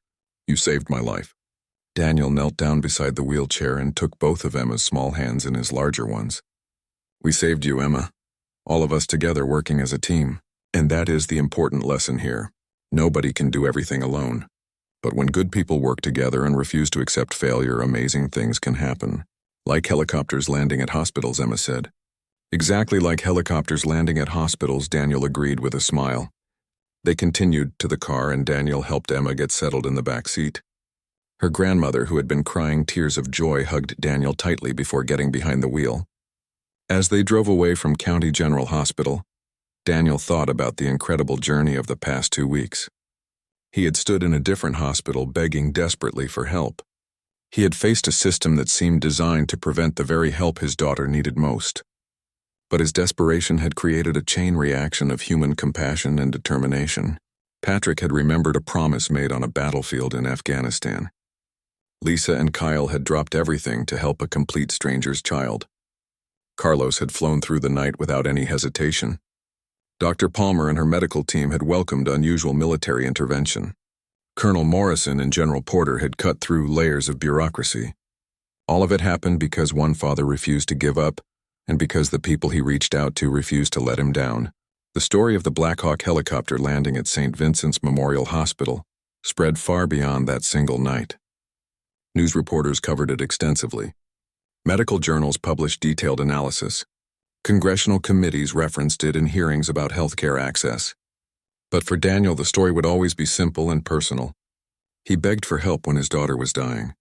You saved my life. Daniel knelt down beside the wheelchair and took both of Emma's small hands in his larger ones. We saved you, Emma. All of us together working as a team. And that is the important lesson here. Nobody can do everything alone. But when good people work together and refuse to accept failure, amazing things can happen. Like helicopters landing at hospitals, Emma said. Exactly like helicopters landing at hospitals, Daniel agreed with a smile. They continued to the car and Daniel helped Emma get settled in the back seat. Her grandmother, who had been crying tears of joy, hugged Daniel tightly before getting behind the wheel. As they drove away from County General Hospital, Daniel thought about the incredible journey of the past 2 weeks. He had stood in a different hospital begging desperately for help. He had faced a system that seemed designed to prevent the very help his daughter needed most. But his desperation had created a chain reaction of human compassion and determination. Patrick had remembered a promise made on a battlefield in Afghanistan. Lisa and Kyle had dropped everything to help a complete stranger's child. Carlos had flown through the night without any hesitation. Dr. Palmer and her medical team had welcomed unusual military intervention. Colonel Morrison and General Porter had cut through layers of bureaucracy. All of it happened because one father refused to give up, and because the people he reached out to refused to let him down. The story of the Black Hawk helicopter landing at St. Vincent's Memorial Hospital spread far beyond that single night. News reporters covered it extensively. Medical journals published detailed analysis. Congressional committees referenced it in hearings about healthcare access. But for Daniel, the story would always be simple and personal. He begged for help when his daughter was dying.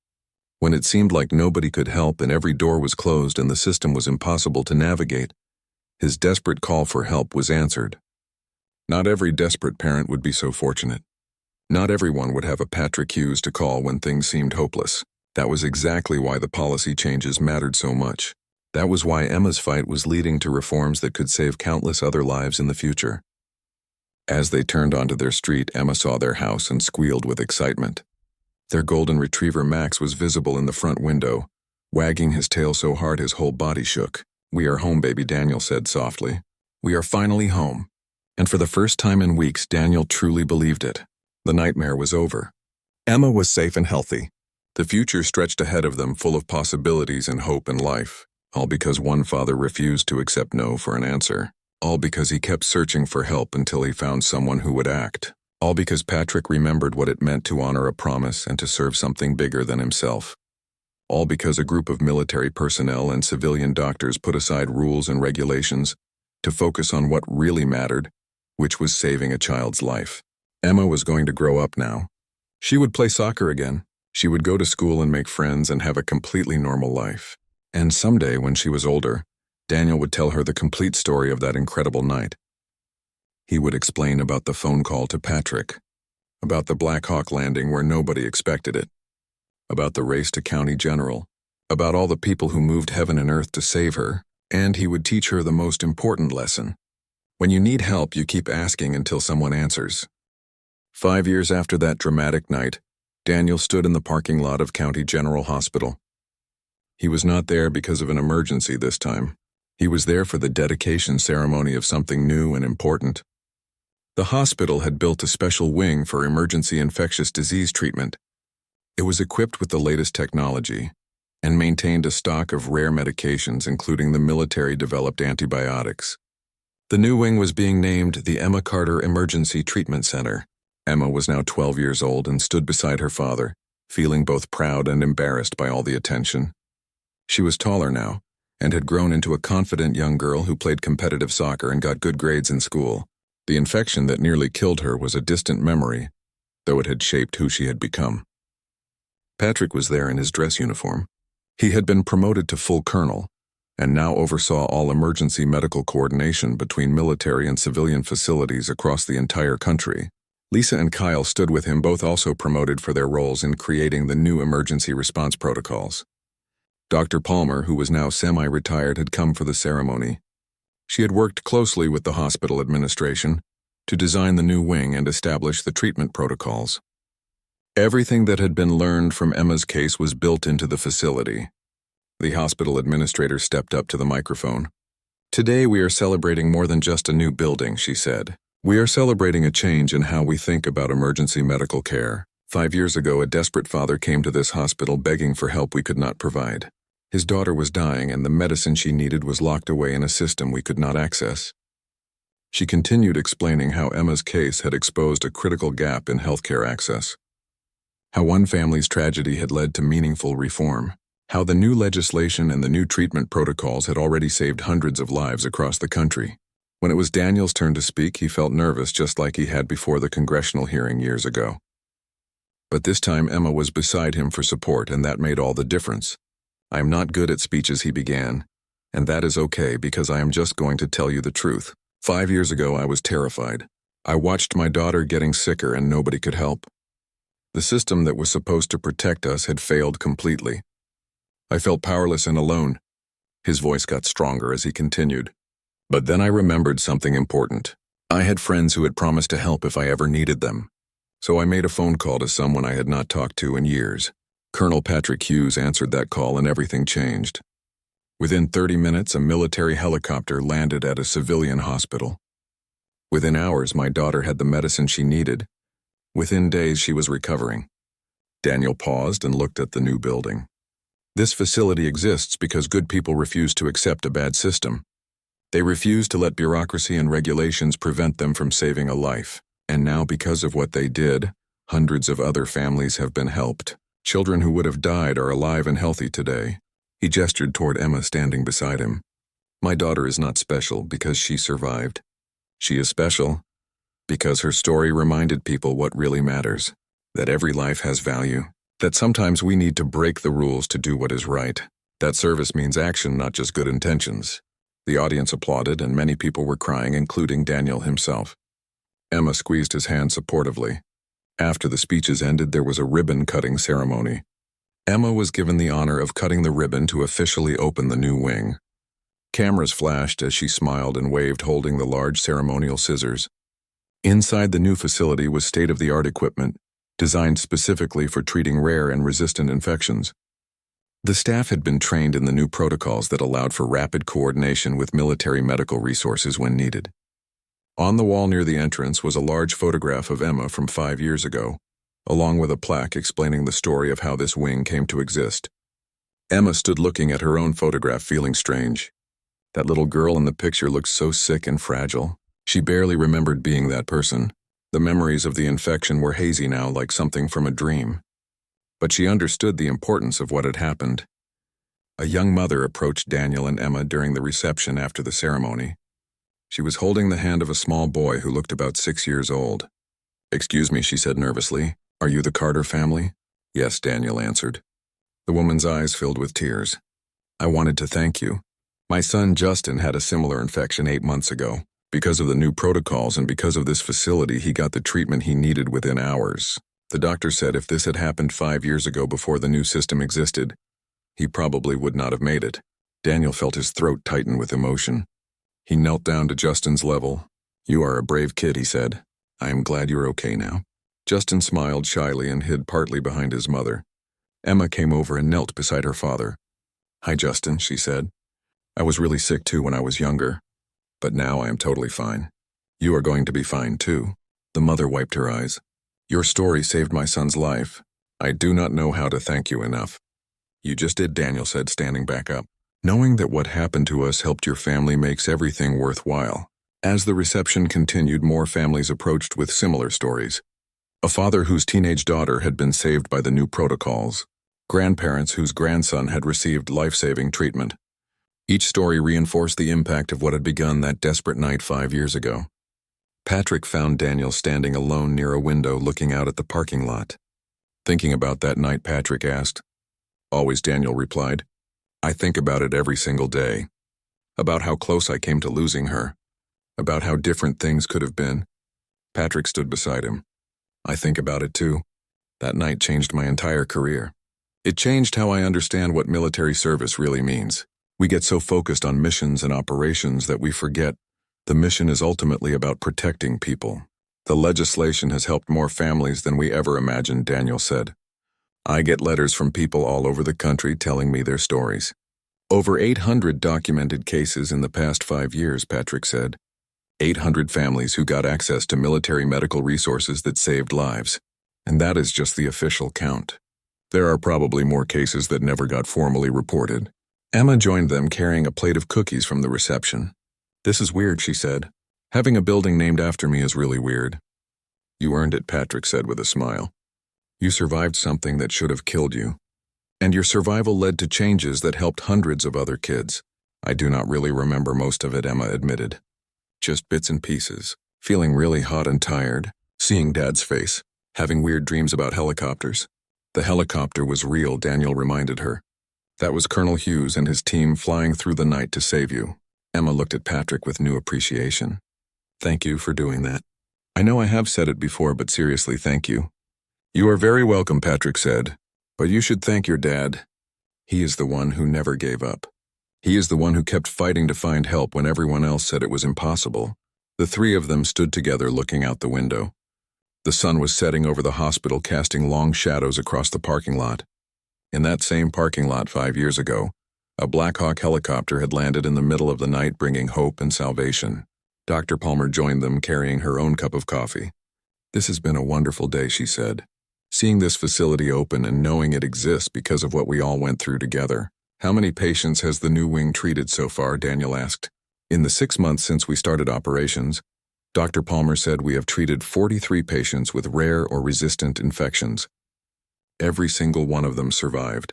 When it seemed like nobody could help and every door was closed and the system was impossible to navigate, his desperate call for help was answered. Not every desperate parent would be so fortunate. Not everyone would have a Patrick Hughes to call when things seemed hopeless. That was exactly why the policy changes mattered so much. That was why Emma's fight was leading to reforms that could save countless other lives in the future. As they turned onto their street, Emma saw their house and squealed with excitement. Their golden retriever Max was visible in the front window, wagging his tail so hard his whole body shook. "We are home, baby," Daniel said softly. "We are finally home." And for the first time in weeks, Daniel truly believed it. The nightmare was over. Emma was safe and healthy. The future stretched ahead of them, full of possibilities and hope and life, all because one father refused to accept no for an answer. All because he kept searching for help until he found someone who would act. All because Patrick remembered what it meant to honor a promise and to serve something bigger than himself. All because a group of military personnel and civilian doctors put aside rules and regulations to focus on what really mattered, which was saving a child's life. Emma was going to grow up now. She would play soccer again. She would go to school and make friends and have a completely normal life. And someday, when she was older, Daniel would tell her the complete story of that incredible night. He would explain about the phone call to Patrick, about the Black Hawk landing where nobody expected it, about the race to County General, about all the people who moved heaven and earth to save her, and he would teach her the most important lesson. When you need help, you keep asking until someone answers. 5 years after that dramatic night, Daniel stood in the parking lot of County General Hospital. He was not there because of an emergency this time. He was there for the dedication ceremony of something new and important. The hospital had built a special wing for emergency infectious disease treatment. It was equipped with the latest technology and maintained a stock of rare medications, including the military-developed antibiotics. The new wing was being named the Emma Carter Emergency Treatment Center. Emma was now 12 years old and stood beside her father, feeling both proud and embarrassed by all the attention. She was taller now, and had grown into a confident young girl who played competitive soccer and got good grades in school. The infection that nearly killed her was a distant memory, though it had shaped who she had become. Patrick was there in his dress uniform. He had been promoted to full colonel, and now oversaw all emergency medical coordination between military and civilian facilities across the entire country. Lisa and Kyle stood with him, both also promoted for their roles in creating the new emergency response protocols. Dr. Palmer, who was now semi-retired, had come for the ceremony. She had worked closely with the hospital administration to design the new wing and establish the treatment protocols. Everything that had been learned from Emma's case was built into the facility. The hospital administrator stepped up to the microphone. "Today we are celebrating more than just a new building," she said. "We are celebrating a change in how we think about emergency medical care. 5 years ago, a desperate father came to this hospital begging for help we could not provide. His daughter was dying, and the medicine she needed was locked away in a system we could not access." She continued explaining how Emma's case had exposed a critical gap in healthcare access, how one family's tragedy had led to meaningful reform, how the new legislation and the new treatment protocols had already saved hundreds of lives across the country. When it was Daniel's turn to speak, he felt nervous, just like he had before the congressional hearing years ago. But this time Emma was beside him for support, and that made all the difference. "I am not good at speeches," he began, "and that is okay because I am just going to tell you the truth. 5 years ago I was terrified. I watched my daughter getting sicker and nobody could help. The system that was supposed to protect us had failed completely. I felt powerless and alone." His voice got stronger as he continued. "But then I remembered something important. I had friends who had promised to help if I ever needed them. So I made a phone call to someone I had not talked to in years. Colonel Patrick Hughes answered that call and everything changed. Within 30 minutes, a military helicopter landed at a civilian hospital. Within hours, my daughter had the medicine she needed. Within days, she was recovering." Daniel paused and looked at the new building. "This facility exists because good people refuse to accept a bad system. They refuse to let bureaucracy and regulations prevent them from saving a life. And now, because of what they did, hundreds of other families have been helped. Children who would have died are alive and healthy today." He gestured toward Emma standing beside him. "My daughter is not special because she survived. She is special because her story reminded people what really matters, that every life has value, that sometimes we need to break the rules to do what is right. That service means action, not just good intentions." The audience applauded, and many people were crying, including Daniel himself. Emma squeezed his hand supportively. After the speeches ended, there was a ribbon-cutting ceremony. Emma was given the honor of cutting the ribbon to officially open the new wing. Cameras flashed as she smiled and waved, holding the large ceremonial scissors. Inside the new facility was state-of-the-art equipment, designed specifically for treating rare and resistant infections. The staff had been trained in the new protocols that allowed for rapid coordination with military medical resources when needed. On the wall near the entrance was a large photograph of Emma from 5 years ago, along with a plaque explaining the story of how this wing came to exist. Emma stood looking at her own photograph, feeling strange. That little girl in the picture looked so sick and fragile. She barely remembered being that person. The memories of the infection were hazy now, like something from a dream. But she understood the importance of what had happened. A young mother approached Daniel and Emma during the reception after the ceremony. She was holding the hand of a small boy who looked about 6 years old. "Excuse me," she said nervously. "Are you the Carter family?" "Yes," Daniel answered. The woman's eyes filled with tears. "I wanted to thank you. My son Justin had a similar infection 8 months ago. Because of the new protocols and because of this facility, he got the treatment he needed within hours. The doctor said if this had happened 5 years ago before the new system existed, he probably would not have made it." Daniel felt his throat tighten with emotion. He knelt down to Justin's level. "You are a brave kid," he said. "I am glad you're okay now." Justin smiled shyly and hid partly behind his mother. Emma came over and knelt beside her father. "Hi, Justin," she said. "I was really sick too when I was younger, but now I am totally fine. You are going to be fine too." The mother wiped her eyes. "Your story saved my son's life. I do not know how to thank you enough." "You just did," Daniel said, standing back up. "Knowing that what happened to us helped your family makes everything worthwhile." As the reception continued, more families approached with similar stories. A father whose teenage daughter had been saved by the new protocols. Grandparents whose grandson had received life-saving treatment. Each story reinforced the impact of what had begun that desperate night 5 years ago. Patrick found Daniel standing alone near a window looking out at the parking lot. Thinking about that night, Patrick asked. "Always," Daniel replied. "I think about it every single day. About how close I came to losing her. About how different things could have been." Patrick stood beside him. "I think about it too. That night changed my entire career. It changed how I understand what military service really means. We get so focused on missions and operations that we forget the mission is ultimately about protecting people. The legislation has helped more families than we ever imagined," Daniel said. "I get letters from people all over the country telling me their stories. Over 800 documented cases in the past 5 years," Patrick said. 800 families who got access to military medical resources that saved lives. And that is just the official count. There are probably more cases that never got formally reported. Emma joined them carrying a plate of cookies from the reception. "This is weird," she said. "Having a building named after me is really weird." "You earned it," Patrick said with a smile. "You survived something that should have killed you. And your survival led to changes that helped hundreds of other kids." "I do not really remember most of it," Emma admitted. "Just bits and pieces. Feeling really hot and tired. Seeing Dad's face. Having weird dreams about helicopters. The helicopter was real, Daniel reminded her. That was Colonel Hughes and his team flying through the night to save you. Emma looked at Patrick with new appreciation. Thank you for doing that. I know I have said it before, but seriously, thank you. You are very welcome, Patrick said. But you should thank your dad. He is the one who never gave up. He is the one who kept fighting to find help when everyone else said it was impossible. The three of them stood together looking out the window. The sun was setting over the hospital, casting long shadows across the parking lot. In that same parking lot 5 years ago, a Black Hawk helicopter had landed in the middle of the night, bringing hope and salvation. Dr. Palmer joined them, carrying her own cup of coffee. This has been a wonderful day, she said. Seeing this facility open and knowing it exists because of what we all went through together. How many patients has the new wing treated so far? Daniel asked. In the 6 months since we started operations, Dr. Palmer said we have treated 43 patients with rare or resistant infections. Every single one of them survived.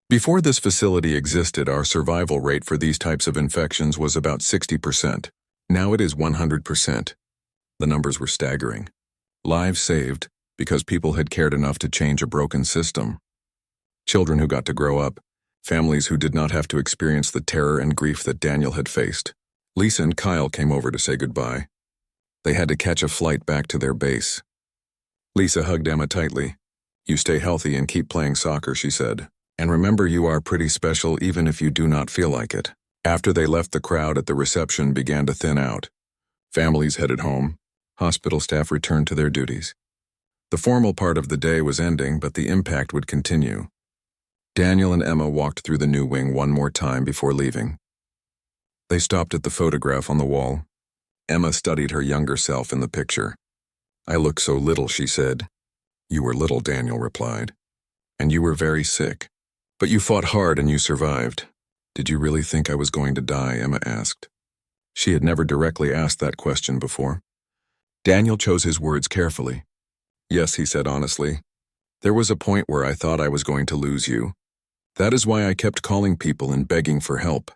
Before this facility existed, our survival rate for these types of infections was about 60%. Now it is 100%. The numbers were staggering. Lives saved because people had cared enough to change a broken system. Children who got to grow up, families who did not have to experience the terror and grief that Daniel had faced. Lisa and Kyle came over to say goodbye. They had to catch a flight back to their base. Lisa hugged Emma tightly. You stay healthy and keep playing soccer, she said. And remember, you are pretty special even if you do not feel like it. After they left, the crowd at the reception began to thin out. Families headed home. Hospital staff returned to their duties. The formal part of the day was ending, but the impact would continue. Daniel and Emma walked through the new wing one more time before leaving. They stopped at the photograph on the wall. Emma studied her younger self in the picture. I look so little, she said. You were little, Daniel replied. And you were very sick. But you fought hard and you survived. Did you really think I was going to die? Emma asked. She had never directly asked that question before. Daniel chose his words carefully. Yes, he said honestly. There was a point where I thought I was going to lose you. That is why I kept calling people and begging for help.